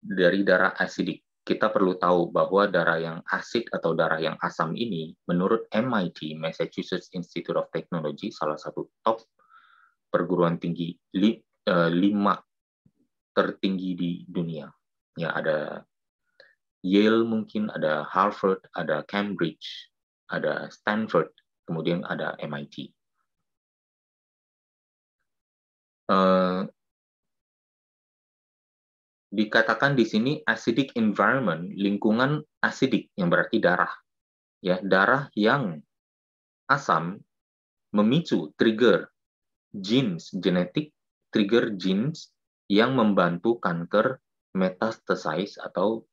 Dari darah asidik, kita perlu tahu bahwa darah yang asid atau darah yang asam ini, menurut MIT, Massachusetts Institute of Technology, salah satu top perguruan tinggi 5 tertinggi di dunia. Ya, ada Yale mungkin, ada Harvard, ada Cambridge, ada Stanford, kemudian ada MIT. Dikatakan di sini acidic environment, lingkungan asidik yang berarti darah. Ya, darah yang asam memicu trigger genes genetik, trigger genes yang membantu kanker metastasize atau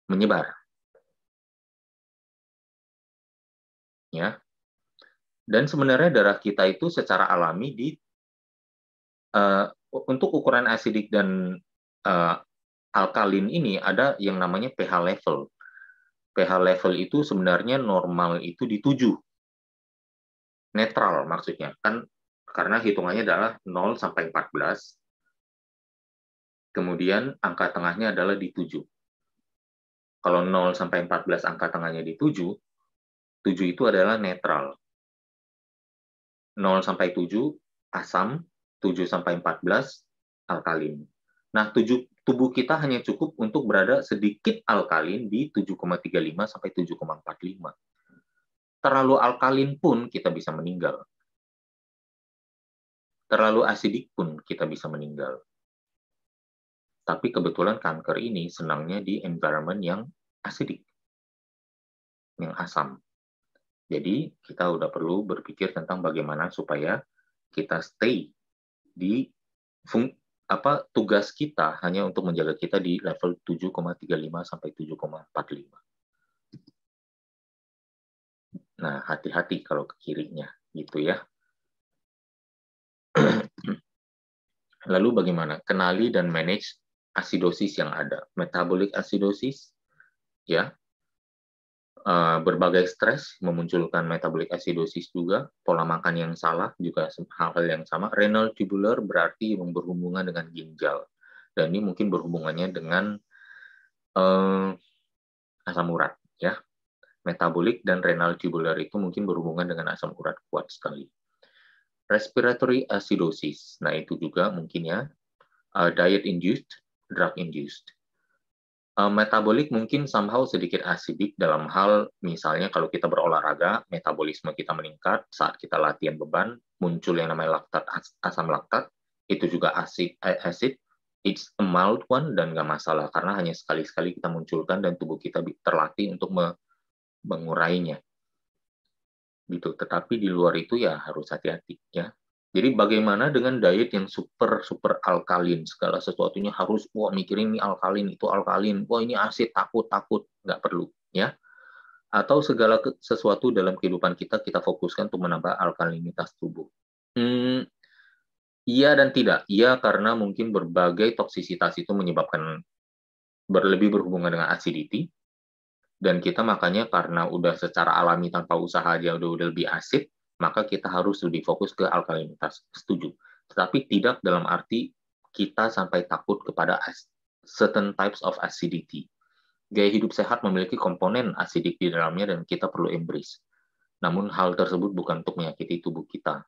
menyebar. Ya. Dan sebenarnya darah kita itu secara alami untuk ukuran asidik dan alkalin ini ada yang namanya pH level. pH level itu sebenarnya normal itu di 7. Netral maksudnya. Kan karena hitungannya adalah 0 sampai 14. Kemudian angka tengahnya adalah di 7. Kalau 0 sampai 14 angka tengahnya di 7, 7 itu adalah netral. 0 sampai 7 asam, 7 sampai 14 alkalin. Nah, tubuh kita hanya cukup untuk berada sedikit alkalin di 7,35 sampai 7,45. Terlalu alkalin pun kita bisa meninggal. Terlalu asidik pun kita bisa meninggal. Tapi kebetulan kanker ini senangnya di environment yang asidik, yang asam. Jadi kita udah perlu berpikir tentang bagaimana supaya kita stay di tugas kita hanya untuk menjaga kita di level 7,35 sampai 7,45. Nah, hati-hati kalau ke kirinya, gitu ya. Lalu bagaimana? Kenali dan manage asidosis yang ada. Metabolic acidosis, ya, berbagai stres memunculkan metabolic acidosis juga, pola makan yang salah juga hal-hal yang sama. Renal tubular berarti yang berhubungan dengan ginjal, dan ini mungkin berhubungannya dengan asam urat, ya. Metabolik dan renal tubular itu mungkin berhubungan dengan asam urat kuat sekali. Respiratory acidosis, nah itu juga mungkin ya, diet induced, drug induced. Metabolik mungkin somehow sedikit asidik dalam hal misalnya kalau kita berolahraga, metabolisme kita meningkat, saat kita latihan beban, muncul yang namanya laktat, asam laktat, itu juga acid, it's a mild one dan nggak masalah, karena hanya sekali-sekali kita munculkan dan tubuh kita terlatih untuk mengurainya. Gitu. Tetapi di luar itu ya harus hati-hati ya. Jadi bagaimana dengan diet yang super alkalin, segala sesuatunya harus mikirin ini alkalin, itu alkalin, ini asid, takut, nggak perlu ya. Atau segala sesuatu dalam kehidupan kita fokuskan untuk menambah alkalinitas tubuh. Iya dan tidak. Iya karena mungkin berbagai toksisitas itu menyebabkan lebih berhubungan dengan acidity. Dan kita makanya karena udah secara alami tanpa usaha aja udah lebih asid, maka kita harus lebih fokus ke alkalinitas. Setuju. Tetapi tidak dalam arti kita sampai takut kepada certain types of acidity. Gaya hidup sehat memiliki komponen asidik di dalamnya dan kita perlu embrace. Namun hal tersebut bukan untuk menyakiti tubuh kita.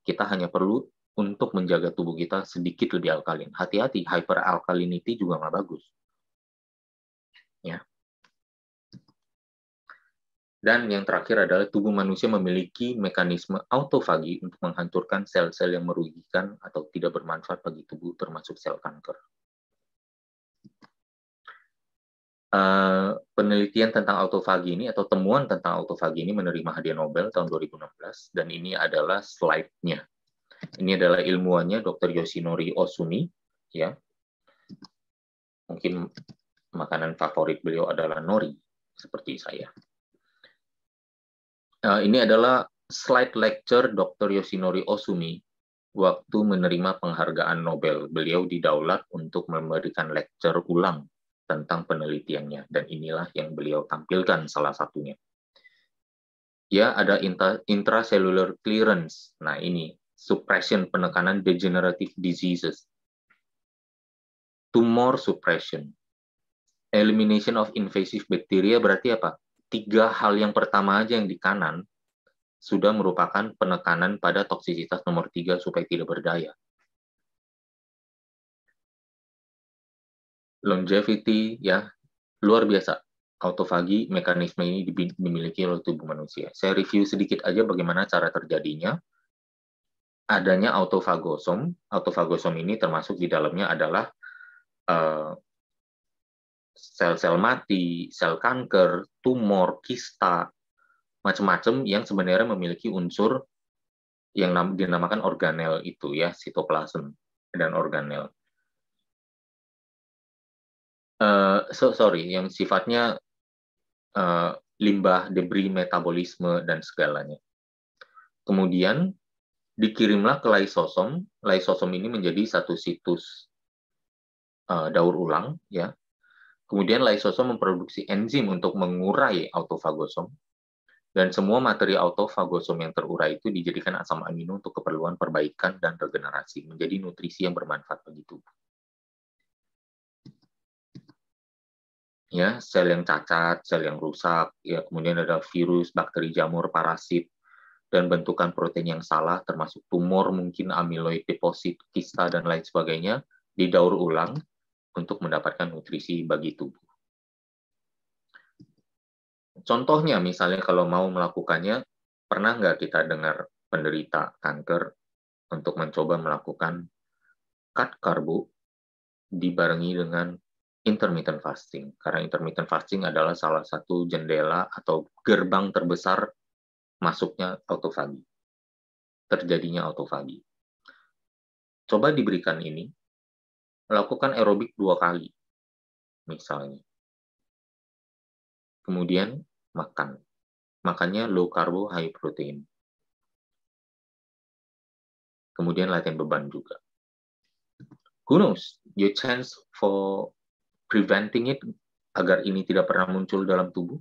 Kita hanya perlu untuk menjaga tubuh kita sedikit lebih alkalin. Hati-hati, hyperalkalinity juga nggak bagus. Ya. Dan yang terakhir adalah tubuh manusia memiliki mekanisme autofagi untuk menghancurkan sel-sel yang merugikan atau tidak bermanfaat bagi tubuh, termasuk sel kanker. Penelitian tentang autofagi ini atau temuan tentang autofagi ini menerima hadiah Nobel tahun 2016 dan ini adalah slide-nya. Ini adalah ilmuwannya Dr. Yoshinori Osumi, ya. Mungkin makanan favorit beliau adalah nori, seperti saya. Ini adalah slide lecture Dr. Yoshinori Osumi waktu menerima penghargaan Nobel. Beliau didaulat untuk memberikan lecture ulang tentang penelitiannya, dan inilah yang beliau tampilkan salah satunya. Ya, ada intracellular clearance. Nah, ini suppression penekanan degenerative diseases. Tumor suppression. Elimination of invasive bacteria berarti apa? 3 hal yang pertama aja yang di kanan sudah merupakan penekanan pada toksisitas nomor 3 supaya tidak berdaya. longevity, ya, luar biasa. Autofagi, mekanisme ini dimiliki oleh tubuh manusia. Saya review sedikit aja bagaimana cara terjadinya. Adanya autofagosom. Autofagosom ini termasuk di dalamnya adalah sel-sel mati, sel kanker, tumor, kista, macam-macam yang sebenarnya memiliki unsur yang dinamakan organel itu, ya, sitoplasm dan organel. Yang sifatnya limbah, debris, metabolisme, dan segalanya. Kemudian dikirimlah ke lysosom. Lysosom ini menjadi satu situs daur ulang, ya. Kemudian lysosom memproduksi enzim untuk mengurai autofagosom, dan semua materi autofagosom yang terurai itu dijadikan asam amino untuk keperluan perbaikan dan regenerasi, menjadi nutrisi yang bermanfaat bagi tubuh. Ya, sel yang cacat, sel yang rusak, ya, kemudian ada virus, bakteri, jamur, parasit, dan bentukan protein yang salah, termasuk tumor, mungkin amyloid deposit, kista, dan lain sebagainya, didaur ulang untuk mendapatkan nutrisi bagi tubuh. Contohnya, misalnya kalau mau melakukannya, pernah nggak kita dengar penderita kanker untuk mencoba melakukan cut karbo dibarengi dengan intermittent fasting? Karena intermittent fasting adalah salah satu jendela atau gerbang terbesar masuknya autofagi, terjadinya autofagi. Coba diberikan ini, lakukan aerobik 2 kali, misalnya. Kemudian makan. Makannya low carbo, high protein. Kemudian latihan beban juga. Who knows? Your chance for preventing it, agar ini tidak pernah muncul dalam tubuh,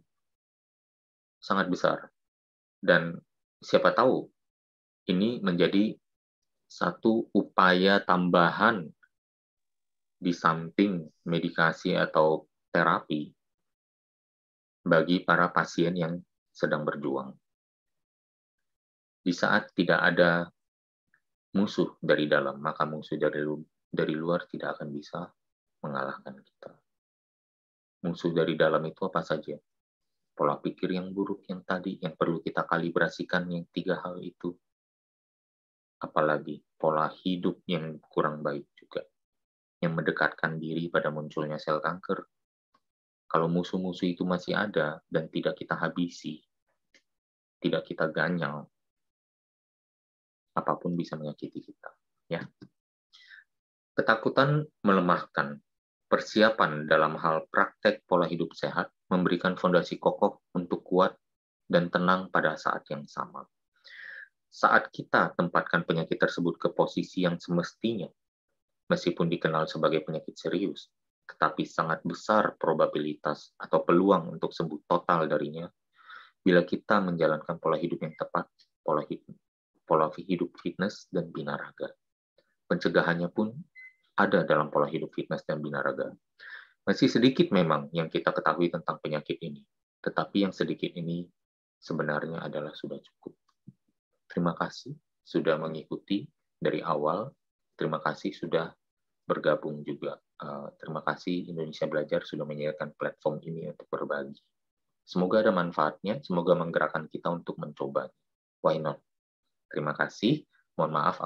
sangat besar. Dan siapa tahu, ini menjadi satu upaya tambahan di samping medikasi atau terapi bagi para pasien yang sedang berjuang. Di saat tidak ada musuh dari dalam, maka musuh dari luar tidak akan bisa mengalahkan kita. Musuh dari dalam itu apa saja? Pola pikir yang buruk yang tadi, yang perlu kita kalibrasikan, yang 3 hal itu. Apalagi pola hidup yang kurang baik juga, yang mendekatkan diri pada munculnya sel kanker. Kalau musuh-musuh itu masih ada dan tidak kita habisi, tidak kita ganyal, apapun bisa menyakiti kita. Ya. Ketakutan melemahkan. Persiapan dalam hal praktek pola hidup sehat memberikan fondasi kokoh untuk kuat dan tenang pada saat yang sama. Saat kita tempatkan penyakit tersebut ke posisi yang semestinya, meskipun dikenal sebagai penyakit serius, tetapi sangat besar probabilitas atau peluang untuk sembuh total darinya bila kita menjalankan pola hidup yang tepat, pola hidup fitness dan binaraga. Pencegahannya pun ada dalam pola hidup fitness dan binaraga. Masih sedikit memang yang kita ketahui tentang penyakit ini, tetapi yang sedikit ini sebenarnya adalah sudah cukup. Terima kasih sudah mengikuti dari awal. Terima kasih sudah bergabung juga. Terima kasih Indonesia Belajar sudah menyediakan platform ini untuk berbagi. Semoga ada manfaatnya, semoga menggerakkan kita untuk mencoba. Why not? Terima kasih. Mohon maaf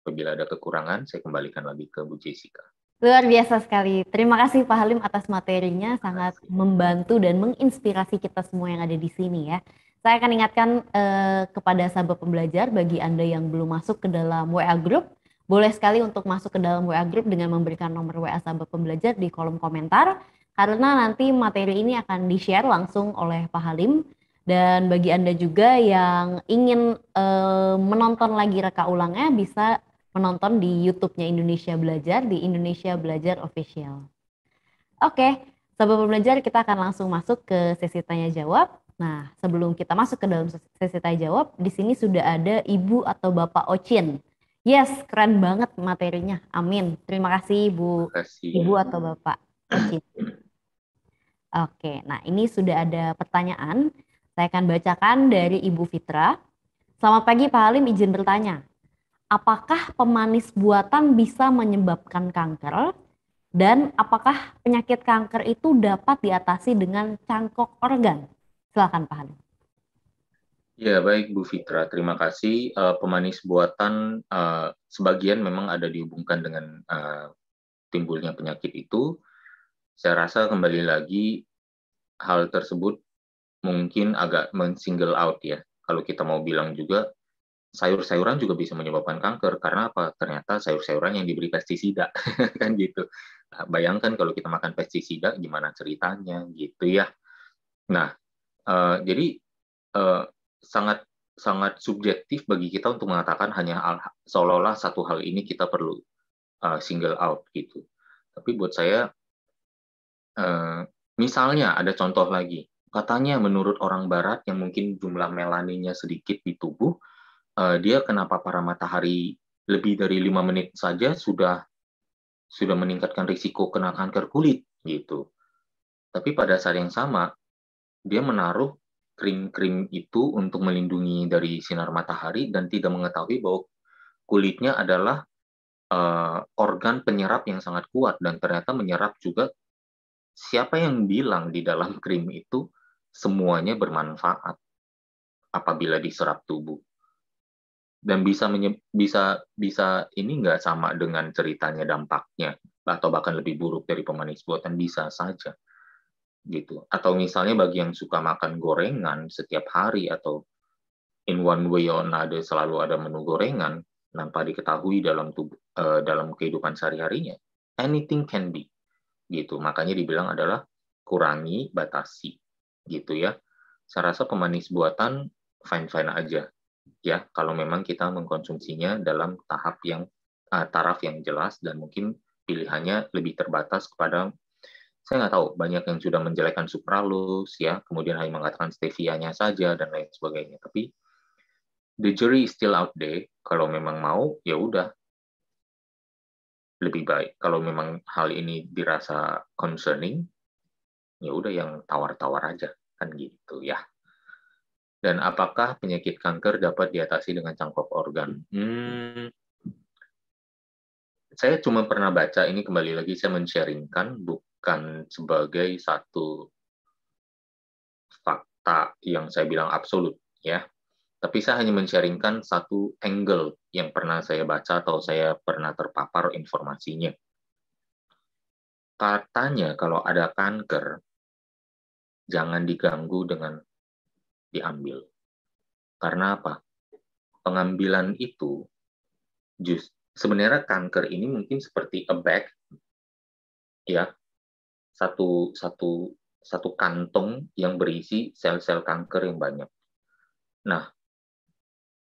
apabila ada kekurangan, saya kembalikan lagi ke Bu Jessica. Luar biasa sekali. Terima kasih Pak Halim atas materinya, sangat membantu dan menginspirasi kita semua yang ada di sini ya. Saya akan ingatkan kepada sahabat pembelajar, bagi Anda yang belum masuk ke dalam WA Group, boleh sekali untuk masuk ke dalam WA Group dengan memberikan nomor WA sahabat pembelajar di kolom komentar, karena nanti materi ini akan di-share langsung oleh Pak Halim. Dan bagi Anda juga yang ingin menonton lagi reka ulangnya, bisa menonton di YouTube-nya Indonesia Belajar, di Indonesia Belajar Official. Oke, sahabat pembelajar, kita akan langsung masuk ke sesi tanya-jawab. Nah, sebelum kita masuk ke dalam sesi tanya-jawab, di sini sudah ada Ibu atau Bapak Ocin. Yes, keren banget materinya. Amin. Terima kasih Ibu atau Bapak Ocin. Oke, nah ini sudah ada pertanyaan. Saya akan bacakan dari Ibu Fitra. Selamat pagi Pak Halim, izin bertanya. Apakah pemanis buatan bisa menyebabkan kanker? Dan apakah penyakit kanker itu dapat diatasi dengan cangkok organ? Silakan Pak Halim. Ya, baik Bu Fitra, terima kasih. Pemanis buatan sebagian memang ada dihubungkan dengan timbulnya penyakit itu. Saya rasa kembali lagi hal tersebut mungkin agak men-single out ya. Kalau kita mau bilang juga, sayur-sayuran juga bisa menyebabkan kanker. Karena apa? Ternyata sayur-sayuran yang diberi pestisida. Kan gitu. Nah, bayangkan kalau kita makan pestisida, gimana ceritanya gitu ya. Nah, jadi sangat sangat subjektif bagi kita untuk mengatakan hanya seolah-olah satu hal ini kita perlu single out gitu. Tapi buat saya, misalnya ada contoh lagi, katanya menurut orang Barat yang mungkin jumlah melaninnya sedikit di tubuh, dia kena paparan matahari lebih dari 5 menit saja sudah meningkatkan risiko kena kanker kulit gitu. Tapi pada saat yang sama, dia menaruh krim-krim itu untuk melindungi dari sinar matahari dan tidak mengetahui bahwa kulitnya adalah organ penyerap yang sangat kuat dan ternyata menyerap juga. Siapa yang bilang di dalam krim itu semuanya bermanfaat apabila diserap tubuh? Dan bisa ini nggak sama dengan ceritanya dampaknya atau bahkan lebih buruk dari pemanis buatan, bisa saja gitu. Atau misalnya bagi yang suka makan gorengan setiap hari atau in one way or another selalu ada menu gorengan tanpa diketahui dalam kehidupan sehari-harinya, anything can be gitu. Makanya dibilang adalah kurangi, batasi gitu ya. Saya rasa pemanis buatan fine-fine aja ya kalau memang kita mengkonsumsinya dalam taraf yang jelas dan mungkin pilihannya lebih terbatas kepada, saya nggak tahu, banyak yang sudah menjelekkan sucralose ya, kemudian hanya mengatakan stevia-nya saja dan lain sebagainya. Tapi the jury is still out there. Kalau memang mau, ya udah, lebih baik. Kalau memang hal ini dirasa concerning, ya udah yang tawar-tawar aja, kan gitu ya. Dan apakah penyakit kanker dapat diatasi dengan cangkok organ? Saya cuma pernah baca, ini kembali lagi saya men-sharingkan, bukan sebagai satu fakta yang saya bilang absolut, ya. Tapi saya hanya men-sharingkan satu angle yang pernah saya baca atau saya pernah terpapar informasinya. Katanya kalau ada kanker, jangan diganggu dengan diambil. Karena apa? Pengambilan itu, sebenarnya kanker ini mungkin seperti a bag, ya, satu kantong yang berisi sel-sel kanker yang banyak. Nah,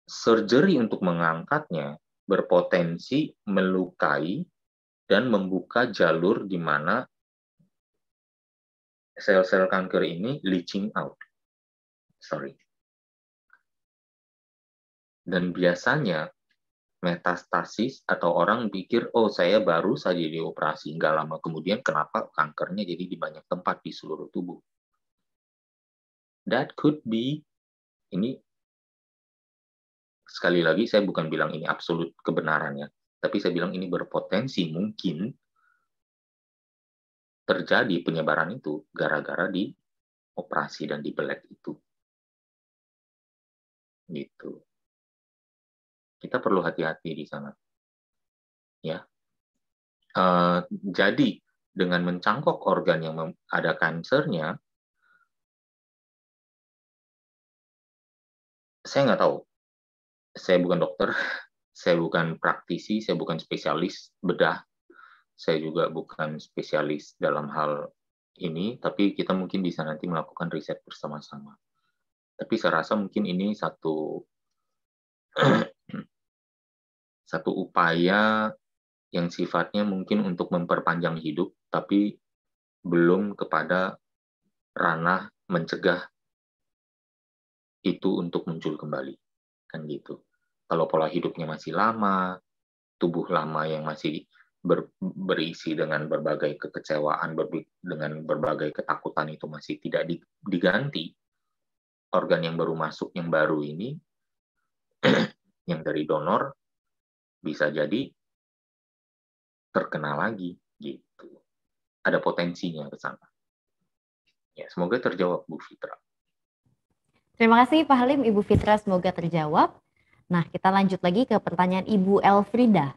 surgery untuk mengangkatnya berpotensi melukai dan membuka jalur di mana sel-sel kanker ini leaching out. Dan biasanya metastasis atau orang pikir, oh saya baru saja dioperasi, nggak lama kemudian kenapa kankernya jadi di banyak tempat di seluruh tubuh. That could be, ini sekali lagi saya bukan bilang ini absolut kebenarannya, tapi saya bilang ini berpotensi mungkin terjadi penyebaran itu gara-gara di operasi dan dibelek itu. Gitu. Kita perlu hati-hati di sana. Ya. Jadi dengan mencangkok organ yang ada kansernya, saya nggak tahu. Saya bukan dokter, saya bukan praktisi, saya bukan spesialis bedah, saya juga bukan spesialis dalam hal ini, tapi kita mungkin bisa nanti melakukan riset bersama-sama. Tapi saya rasa mungkin ini satu upaya yang sifatnya mungkin untuk memperpanjang hidup, tapi belum kepada ranah mencegah itu untuk muncul kembali. Kan gitu. Kalau pola hidupnya masih lama, tubuh lama yang masih berisi dengan berbagai kekecewaan, dengan berbagai ketakutan itu masih tidak diganti, organ yang baru masuk, yang baru ini, yang dari donor, bisa jadi terkena lagi gitu. ada potensinya ke sana. Ya, semoga terjawab Bu Fitra. Terima kasih Pak Halim, Ibu Fitra, semoga terjawab. Nah, kita lanjut lagi ke pertanyaan Ibu Elfrida.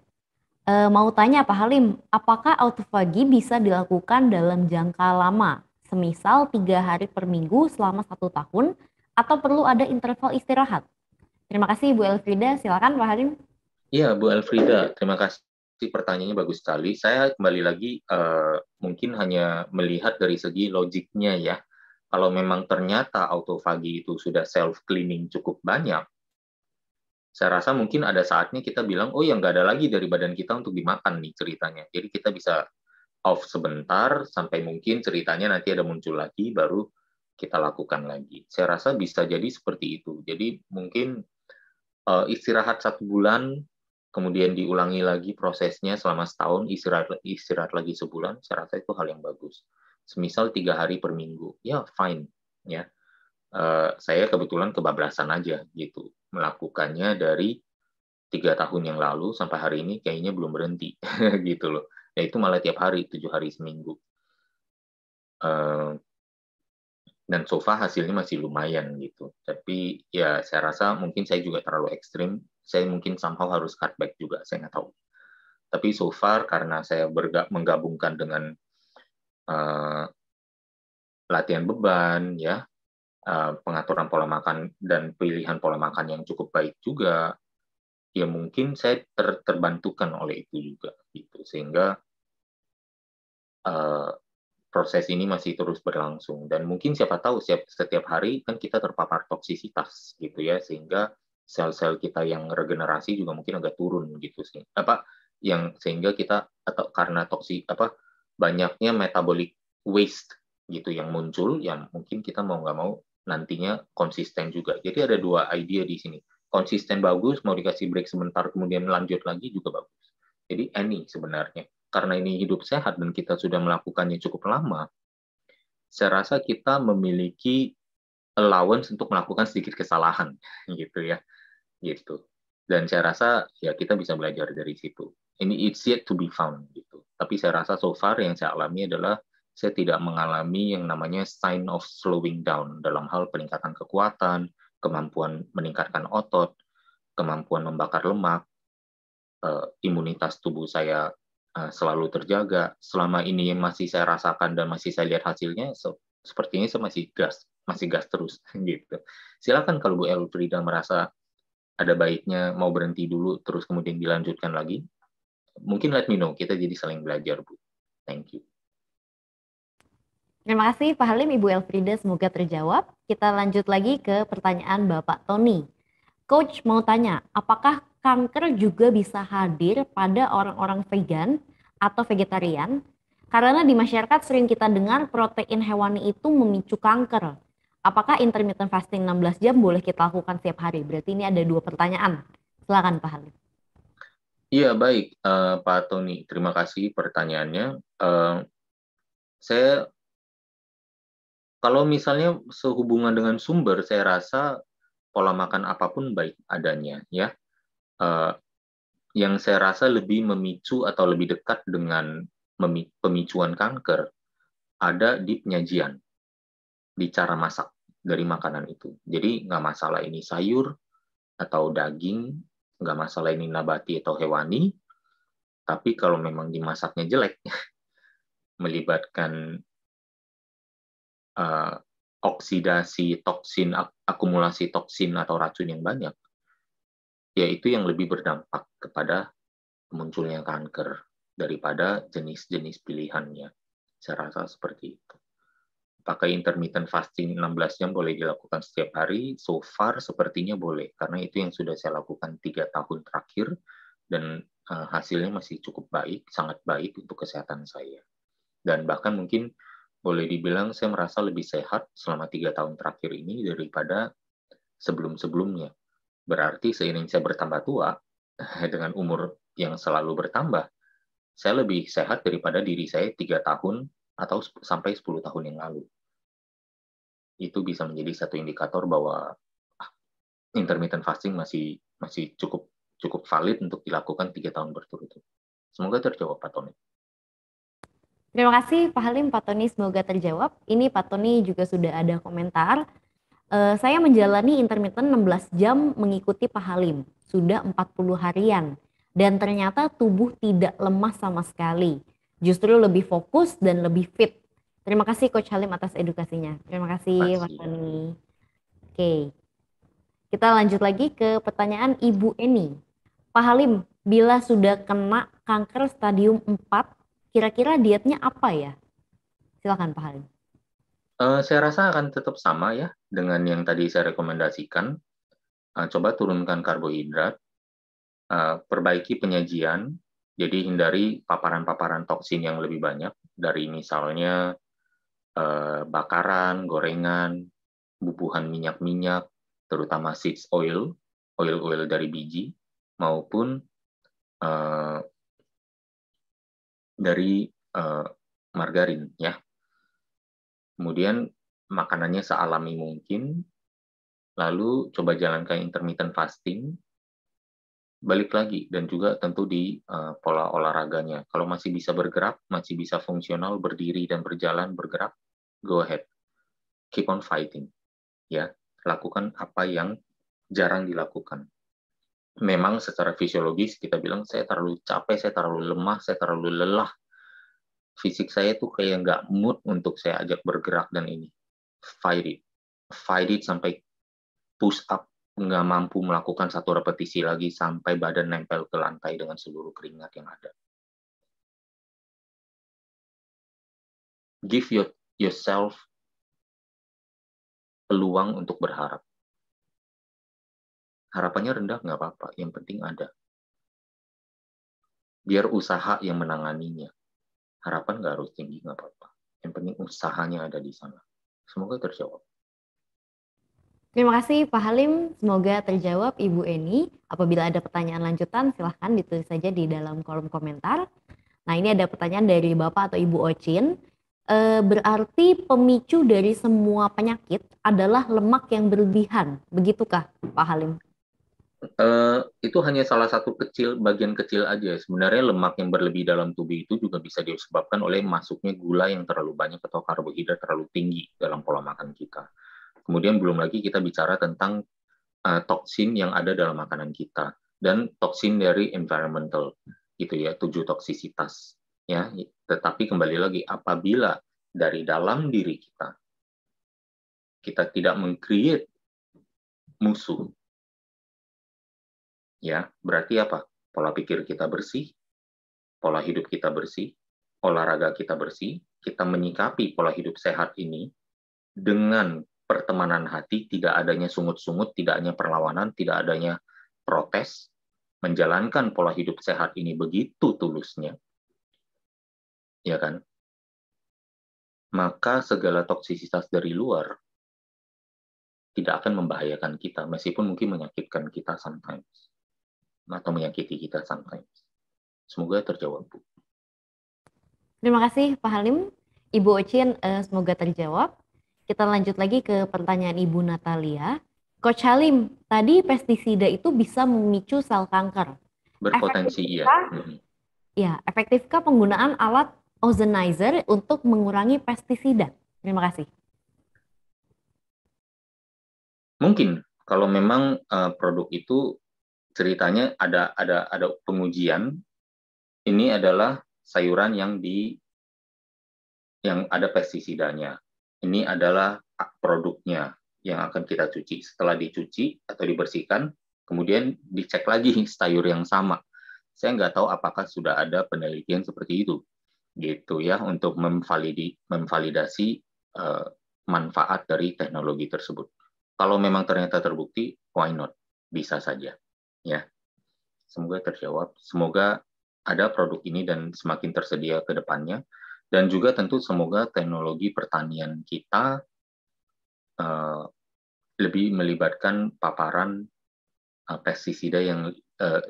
Mau tanya Pak Halim, apakah autofagi bisa dilakukan dalam jangka lama, semisal 3 hari per minggu selama 1 tahun, atau perlu ada interval istirahat? Terima kasih Ibu Elfrida, silakan Pak Halim. Iya, Bu Elfrida, terima kasih. Pertanyaannya bagus sekali. Saya kembali lagi mungkin hanya melihat dari segi logiknya ya. Kalau memang ternyata autofagi itu sudah self-cleaning cukup banyak, saya rasa mungkin ada saatnya kita bilang, oh ya nggak ada lagi dari badan kita untuk dimakan nih ceritanya. Jadi kita bisa off sebentar, sampai mungkin ceritanya nanti ada muncul lagi, baru kita lakukan lagi. Saya rasa bisa jadi seperti itu. Jadi mungkin istirahat 1 bulan, kemudian diulangi lagi prosesnya selama setahun, istirahat lagi sebulan, saya rasa itu hal yang bagus. Semisal 3 hari per minggu, ya fine. Ya, saya kebetulan kebablasan aja gitu, melakukannya dari 3 tahun yang lalu sampai hari ini kayaknya belum berhenti gitu loh. Ya itu malah tiap hari, 7 hari seminggu. Dan so far hasilnya masih lumayan gitu. Tapi ya saya rasa mungkin saya juga terlalu ekstrim. Saya mungkin somehow harus cut back juga, saya nggak tahu. Tapi so far karena saya menggabungkan dengan latihan beban, ya, pengaturan pola makan dan pilihan pola makan yang cukup baik juga, ya mungkin saya terbantukan oleh itu juga gitu, sehingga proses ini masih terus berlangsung. Dan mungkin siapa tahu setiap hari kan kita terpapar toksisitas gitu ya, sehingga sel-sel kita yang regenerasi juga mungkin agak turun gitu sih. Sehingga kita, atau karena banyaknya metabolic waste gitu yang muncul, yang mungkin kita mau nggak mau nantinya konsisten juga. Jadi ada 2 ide di sini. Konsisten bagus, mau dikasih break sebentar kemudian lanjut lagi juga bagus. Jadi sebenarnya. Karena ini hidup sehat dan kita sudah melakukannya cukup lama, saya rasa kita memiliki allowance untuk melakukan sedikit kesalahan, gitu ya, gitu. Dan saya rasa ya kita bisa belajar dari situ. Ini it's yet to be found, gitu. Tapi saya rasa so far yang saya alami adalah saya tidak mengalami yang namanya sign of slowing down dalam hal peningkatan kekuatan, kemampuan meningkatkan otot, kemampuan membakar lemak, imunitas tubuh saya selalu terjaga. Selama ini yang masih saya rasakan dan masih saya lihat hasilnya, sepertinya saya masih gas terus gitu. Silakan kalau Bu Elfrida merasa ada baiknya mau berhenti dulu terus kemudian dilanjutkan lagi, mungkin let me know, kita jadi saling belajar, Bu. Thank you. Terima kasih Pak Halim, Ibu Elfrida, semoga terjawab. Kita lanjut lagi ke pertanyaan Bapak Tony. Coach mau tanya, apakah kanker juga bisa hadir pada orang-orang vegan atau vegetarian? Karena di masyarakat sering kita dengar protein hewani itu memicu kanker. Apakah intermittent fasting 16 jam boleh kita lakukan setiap hari? Berarti ini ada 2 pertanyaan. Silakan Pak Halim. Iya, baik Pak Tony. Terima kasih pertanyaannya. Kalau misalnya sehubungan dengan sumber, saya rasa pola makan apapun baik adanya, ya. Yang saya rasa lebih memicu atau lebih dekat dengan pemicuan kanker ada di penyajian, di cara masak dari makanan itu. Jadi nggak masalah ini sayur atau daging, nggak masalah ini nabati atau hewani, tapi kalau memang dimasaknya jelek, melibatkan oksidasi toksin, akumulasi toksin atau racun yang banyak, ya itu yang lebih berdampak kepada munculnya kanker daripada jenis-jenis pilihannya. Saya rasa seperti itu. Apakah intermittent fasting 16 jam boleh dilakukan setiap hari? So far sepertinya boleh, karena itu yang sudah saya lakukan 3 tahun terakhir, dan hasilnya masih cukup baik, sangat baik untuk kesehatan saya. Dan bahkan mungkin boleh dibilang saya merasa lebih sehat selama 3 tahun terakhir ini daripada sebelum-sebelumnya. Berarti seiring saya bertambah tua, dengan umur yang selalu bertambah, saya lebih sehat daripada diri saya 3 tahun atau sampai 10 tahun yang lalu. Itu bisa menjadi satu indikator bahwa intermittent fasting masih cukup valid untuk dilakukan 3 tahun berturut-turut. Semoga terjawab, Pak Tony. Terima kasih Pak Halim, Pak Tony, semoga terjawab. Ini Pak Tony juga sudah ada komentar. Saya menjalani intermittent 16 jam mengikuti Pak Halim, sudah 40 harian. Dan ternyata tubuh tidak lemah sama sekali. Justru lebih fokus dan lebih fit. Terima kasih Coach Halim atas edukasinya. Terima kasih Pak Tony. Oke, kita lanjut lagi ke pertanyaan Ibu Eni. Pak Halim, bila sudah kena kanker stadium 4, kira-kira dietnya apa ya? Silakan Pak Halim. Saya rasa akan tetap sama ya dengan yang tadi saya rekomendasikan. Coba turunkan karbohidrat, perbaiki penyajian, jadi hindari paparan-paparan toksin yang lebih banyak dari misalnya bakaran, gorengan, bubuhan minyak-minyak, terutama seeds oil, oil-oil dari biji, maupun dari margarin ya. Kemudian makanannya sealami mungkin, lalu coba jalankan intermittent fasting, balik lagi, dan juga tentu di pola olahraganya. Kalau masih bisa bergerak, masih bisa fungsional, berdiri dan berjalan, bergerak, go ahead. Keep on fighting. Ya, lakukan apa yang jarang dilakukan. Memang secara fisiologis kita bilang, saya terlalu capek, saya terlalu lemah, saya terlalu lelah. Fisik saya tuh kayak nggak mood untuk saya ajak bergerak dan ini. Fight it. Fight it sampai push up, nggak mampu melakukan satu repetisi lagi sampai badan nempel ke lantai dengan seluruh keringat yang ada. Give yourself peluang untuk berharap. Harapannya rendah nggak apa-apa, yang penting ada. Biar usaha yang menanganinya. Harapan nggak harus tinggi, nggak apa-apa. Yang penting usahanya ada di sana. Semoga terjawab. Terima kasih Pak Halim, semoga terjawab Ibu Eni. Apabila ada pertanyaan lanjutan, silahkan ditulis saja di dalam kolom komentar. Nah, ini ada pertanyaan dari Bapak atau Ibu Ocin. Berarti pemicu dari semua penyakit adalah lemak yang berlebihan, begitukah Pak Halim? Itu hanya salah satu bagian kecil aja. Sebenarnya lemak yang berlebih dalam tubuh itu juga bisa disebabkan oleh masuknya gula yang terlalu banyak atau karbohidrat terlalu tinggi dalam pola makan kita. Kemudian belum lagi kita bicara tentang toksin yang ada dalam makanan kita dan toksin dari environmental, gitu ya, 7 toksisitas. Ya, tetapi kembali lagi, apabila dari dalam diri kita tidak meng-create musuh, ya, berarti apa? Pola pikir kita bersih, pola hidup kita bersih, olahraga kita bersih, kita menyikapi pola hidup sehat ini dengan pertemanan hati, tidak adanya sungut-sungut, tidak adanya perlawanan, tidak adanya protes, menjalankan pola hidup sehat ini begitu tulusnya, ya kan? Maka segala toksisitas dari luar tidak akan membahayakan kita, meskipun mungkin menyakitkan kita sometimes. Atau menyakiti kita sometimes. Semoga terjawab, Bu. Terima kasih Pak Halim. Ibu Ocin, semoga terjawab. Kita lanjut lagi ke pertanyaan Ibu Natalia. Coach Halim, tadi pestisida itu bisa memicu sel kanker. Berpotensi, iya. Ya, efektifkah penggunaan alat ozonizer untuk mengurangi pestisida? Terima kasih. Mungkin, kalau memang produk itu ceritanya ada pengujian, ini adalah sayuran yang ada pestisidanya. Ini adalah produknya yang akan kita cuci. Setelah dicuci atau dibersihkan, kemudian dicek lagi sayur yang sama. Saya nggak tahu apakah sudah ada penelitian seperti itu, gitu ya, untuk memvalidasi manfaat dari teknologi tersebut. Kalau memang ternyata terbukti, why not? Bisa saja, ya. Semoga terjawab. Semoga ada produk ini dan semakin tersedia ke depannya. Dan juga tentu semoga teknologi pertanian kita lebih melibatkan paparan pestisida yang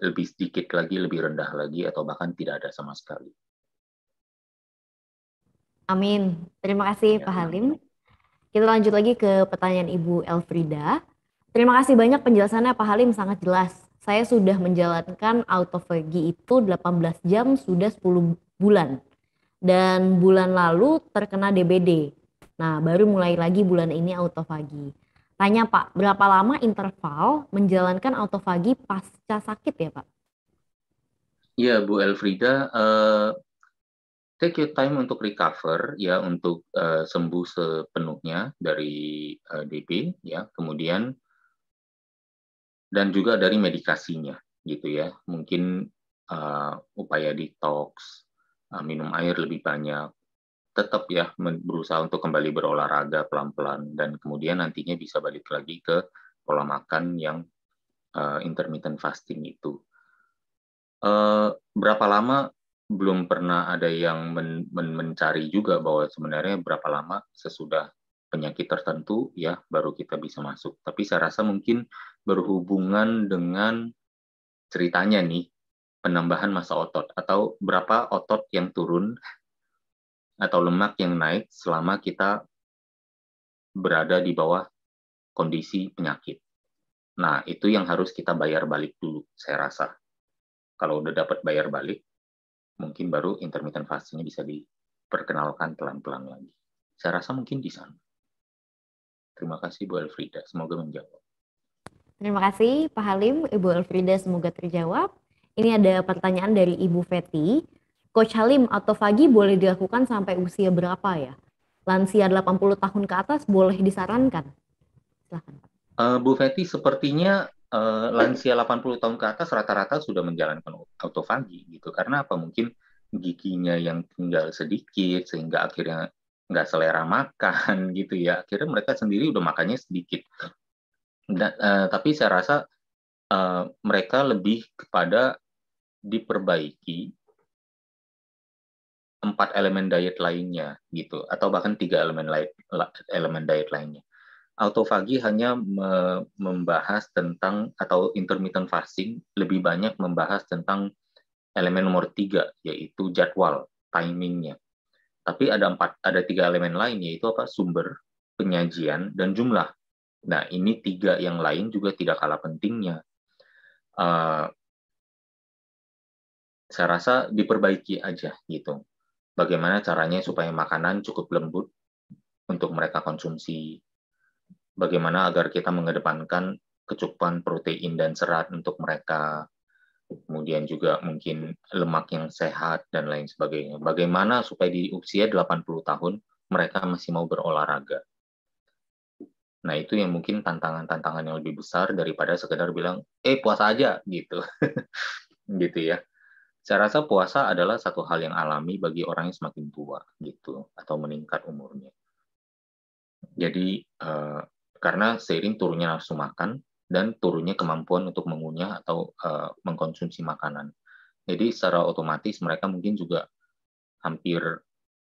lebih sedikit lagi, lebih rendah lagi, atau bahkan tidak ada sama sekali. Amin. Terima kasih Pak Halim. Kita lanjut lagi ke pertanyaan Ibu Elfrida. Terima kasih banyak penjelasannya Pak Halim, sangat jelas. Saya sudah menjalankan autophagy itu 18 jam sudah 10 bulan. dan bulan lalu terkena DBD. Nah, baru mulai lagi bulan ini autofagi. Tanya Pak, berapa lama interval menjalankan autofagi pasca sakit ya Pak? Iya Bu Elfrida, take your time untuk recover ya, untuk sembuh sepenuhnya dari DB ya, kemudian dan juga dari medikasinya gitu ya. Mungkin upaya detox, minum air lebih banyak, tetap ya berusaha untuk kembali berolahraga pelan-pelan, dan kemudian nantinya bisa balik lagi ke pola makan yang intermittent fasting itu. Berapa lama belum pernah ada yang mencari juga bahwa sebenarnya berapa lama sesudah penyakit tertentu ya baru kita bisa masuk. Tapi saya rasa mungkin berhubungan dengan ceritanya nih, penambahan massa otot atau berapa otot yang turun atau lemak yang naik selama kita berada di bawah kondisi penyakit. Nah, itu yang harus kita bayar balik dulu, saya rasa. Kalau udah dapat bayar balik, mungkin baru intermittent fasting bisa diperkenalkan pelan-pelan lagi. Saya rasa mungkin di sana. Terima kasih Bu Elfrida, semoga menjawab. Terima kasih Pak Halim, Ibu Elfrida, semoga terjawab. Ini ada pertanyaan dari Ibu Feti. Coach Halim, autofagi boleh dilakukan sampai usia berapa ya? Lansia 80 tahun ke atas boleh disarankan? Silahkan Pak. Bu Feti, sepertinya lansia 80 tahun ke atas rata-rata sudah menjalankan autofagi gitu. Karena apa? Mungkin giginya yang tinggal sedikit sehingga akhirnya nggak selera makan gitu ya. Akhirnya mereka sendiri udah makannya sedikit. Tapi saya rasa mereka lebih kepada diperbaiki 4 elemen diet lainnya gitu, atau bahkan 3 elemen diet lainnya. Autofagi hanya membahas tentang, atau intermittent fasting lebih banyak membahas tentang elemen nomor 3, yaitu jadwal, timingnya. Tapi ada 3 elemen lain, yaitu apa? Sumber, penyajian, dan jumlah. Nah, ini 3 yang lain juga tidak kalah pentingnya. Saya rasa diperbaiki aja gitu. Bagaimana caranya supaya makanan cukup lembut untuk mereka konsumsi. Bagaimana agar kita mengedepankan kecukupan protein dan serat untuk mereka. Kemudian juga mungkin lemak yang sehat dan lain sebagainya. Bagaimana supaya di usia 80 tahun mereka masih mau berolahraga. Nah, itu yang mungkin tantangan-tantangan yang lebih besar daripada sekedar bilang, puasa aja gitu. Gitu ya. Saya rasa puasa adalah satu hal yang alami bagi orang yang semakin tua gitu, atau meningkat umurnya. Jadi karena seiring turunnya nafsu makan dan turunnya kemampuan untuk mengunyah atau mengkonsumsi makanan. Jadi secara otomatis mereka mungkin juga hampir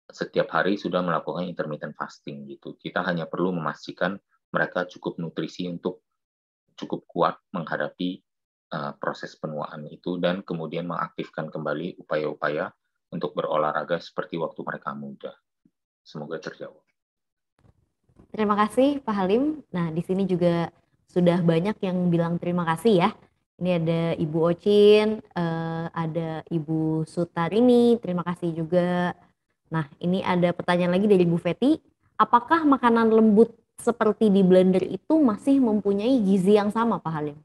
setiap hari sudah melakukan intermittent fasting gitu. Kita hanya perlu memastikan mereka cukup nutrisi untuk cukup kuat menghadapi proses penuaan itu, dan kemudian mengaktifkan kembali upaya-upaya untuk berolahraga seperti waktu mereka muda. Semoga terjawab. Terima kasih Pak Halim. Nah, di sini juga sudah banyak yang bilang terima kasih ya. Ini ada Ibu Ocin, ada Ibu Sutarini, terima kasih juga. Nah, ini ada pertanyaan lagi dari Bu Feti. Apakah makanan lembut seperti di blender itu masih mempunyai gizi yang sama Pak Halim?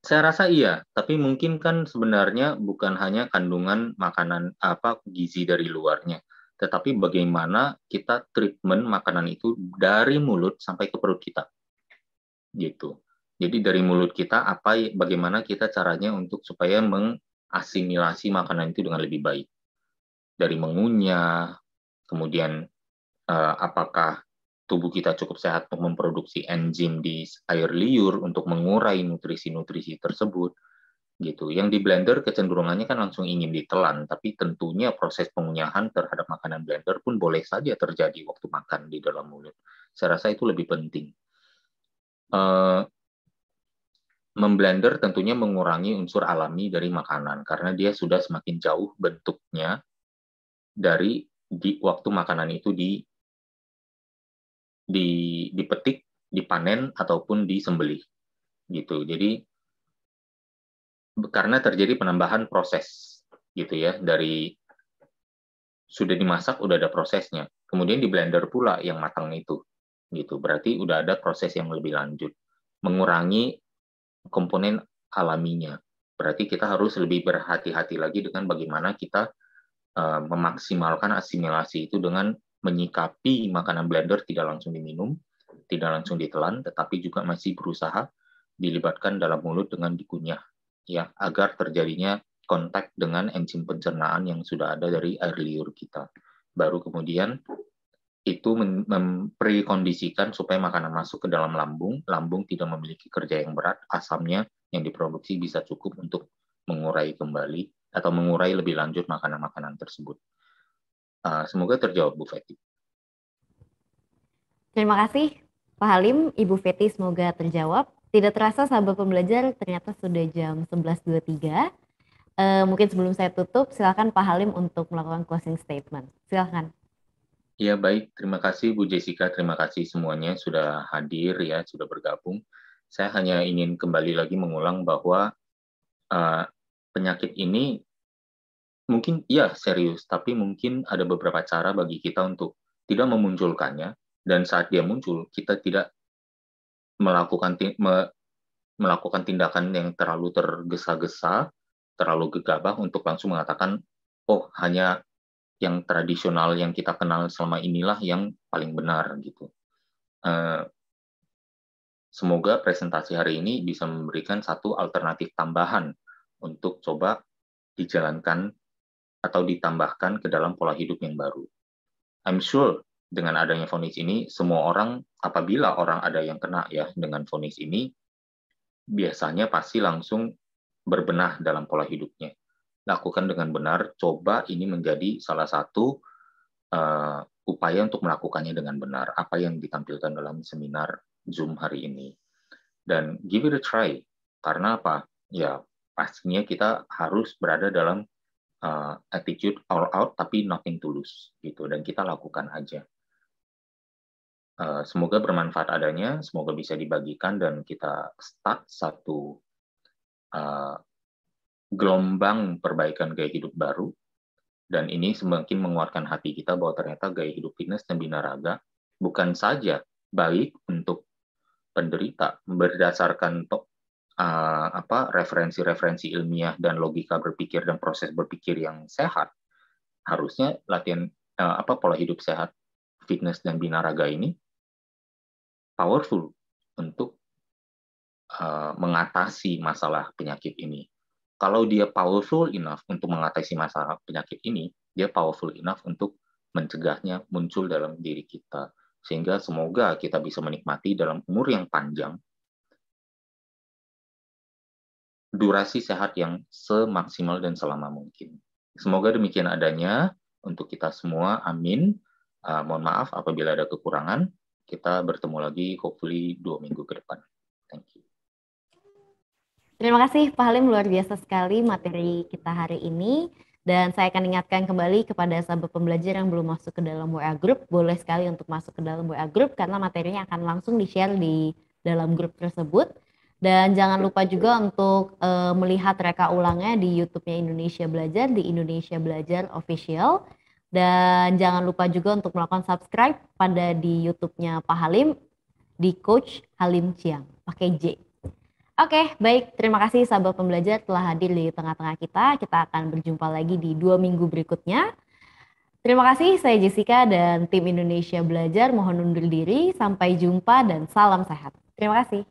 Saya rasa iya, tapi mungkin kan sebenarnya bukan hanya kandungan makanan gizi dari luarnya, tetapi bagaimana kita treatment makanan itu dari mulut sampai ke perut kita, gitu. Jadi dari mulut kita bagaimana kita caranya untuk supaya mengasimilasi makanan itu dengan lebih baik, dari mengunyah, kemudian apakah tubuh kita cukup sehat untuk memproduksi enzim di air liur untuk mengurai nutrisi-nutrisi tersebut gitu. Yang di blender kecenderungannya kan langsung ingin ditelan, tapi tentunya proses pengunyahan terhadap makanan blender pun boleh saja terjadi waktu makan di dalam mulut. Saya rasa itu lebih penting. Memblender tentunya mengurangi unsur alami dari makanan karena dia sudah semakin jauh bentuknya dari waktu makanan itu dipetik, dipanen, ataupun disembelih gitu. Jadi karena terjadi penambahan proses gitu ya, dari sudah dimasak, udah ada prosesnya. Kemudian di blender pula yang matang itu. Gitu. Berarti udah ada proses yang lebih lanjut. Mengurangi komponen alaminya. Berarti kita harus lebih berhati-hati lagi dengan bagaimana kita memaksimalkan asimilasi itu dengan menyikapi makanan blender tidak langsung diminum, tidak langsung ditelan, tetapi juga masih berusaha dilibatkan dalam mulut dengan dikunyah, ya, agar terjadinya kontak dengan enzim pencernaan yang sudah ada dari air liur kita. Baru kemudian itu memprekondisikan supaya makanan masuk ke dalam lambung, lambung tidak memiliki kerja yang berat, asamnya yang diproduksi bisa cukup untuk mengurai kembali atau mengurai lebih lanjut makanan-makanan tersebut. Semoga terjawab, Bu Feti. Terima kasih, Pak Halim, Ibu Feti, semoga terjawab. Tidak terasa, sahabat pembelajar, ternyata sudah jam 11.23. Mungkin sebelum saya tutup, silakan Pak Halim untuk melakukan closing statement. Silakan. Ya, baik. Terima kasih Bu Jessica, terima kasih semuanya sudah hadir ya, sudah bergabung. Saya hanya ingin kembali lagi mengulang bahwa penyakit ini mungkin ya serius, tapi mungkin ada beberapa cara bagi kita untuk tidak memunculkannya, dan saat dia muncul, kita tidak melakukan tindakan yang terlalu tergesa-gesa, terlalu gegabah untuk langsung mengatakan, oh hanya yang tradisional yang kita kenal selama inilah yang paling benar gitu. Semoga presentasi hari ini bisa memberikan satu alternatif tambahan untuk coba dijalankan atau ditambahkan ke dalam pola hidup yang baru. I'm sure dengan adanya vonis ini, semua orang, apabila orang ada yang kena ya dengan vonis ini, biasanya pasti langsung berbenah dalam pola hidupnya. Lakukan dengan benar, coba ini menjadi salah satu upaya untuk melakukannya dengan benar, apa yang ditampilkan dalam seminar Zoom hari ini. Dan give it a try, karena apa? Ya, pastinya kita harus berada dalam attitude all out, tapi nothing to lose, gitu. Dan kita lakukan aja. Semoga bermanfaat adanya, semoga bisa dibagikan, dan kita start satu gelombang perbaikan gaya hidup baru, dan ini semakin menguatkan hati kita bahwa ternyata gaya hidup fitness dan binaraga bukan saja baik untuk penderita berdasarkan referensi-referensi ilmiah dan logika berpikir dan proses berpikir yang sehat. Harusnya latihan pola hidup sehat, fitness dan binaraga ini powerful untuk mengatasi masalah penyakit ini. Kalau dia powerful enough untuk mengatasi masalah penyakit ini, dia powerful enough untuk mencegahnya muncul dalam diri kita. Sehingga semoga kita bisa menikmati dalam umur yang panjang durasi sehat yang semaksimal dan selama mungkin. Semoga demikian adanya untuk kita semua. Amin. Mohon maaf apabila ada kekurangan. Kita bertemu lagi hopefully 2 minggu ke depan. Thank you. Terima kasih Pak Halim, luar biasa sekali materi kita hari ini. Dan saya akan ingatkan kembali kepada sahabat pembelajar yang belum masuk ke dalam WA Group, boleh sekali untuk masuk ke dalam WA Group karena materinya akan langsung di-share di dalam grup tersebut. Dan jangan lupa juga untuk melihat reka ulangnya di YouTube-nya Indonesia Belajar, di Indonesia Belajar Official. Dan jangan lupa juga untuk melakukan subscribe pada di YouTube-nya Pak Halim, di Coach Halim Chiang, pakai J. Oke, baik. Terima kasih sahabat pembelajar telah hadir di tengah-tengah kita. Kita akan berjumpa lagi di 2 minggu berikutnya. Terima kasih, saya Jessica dan tim Indonesia Belajar mohon undur diri. Sampai jumpa dan salam sehat. Terima kasih.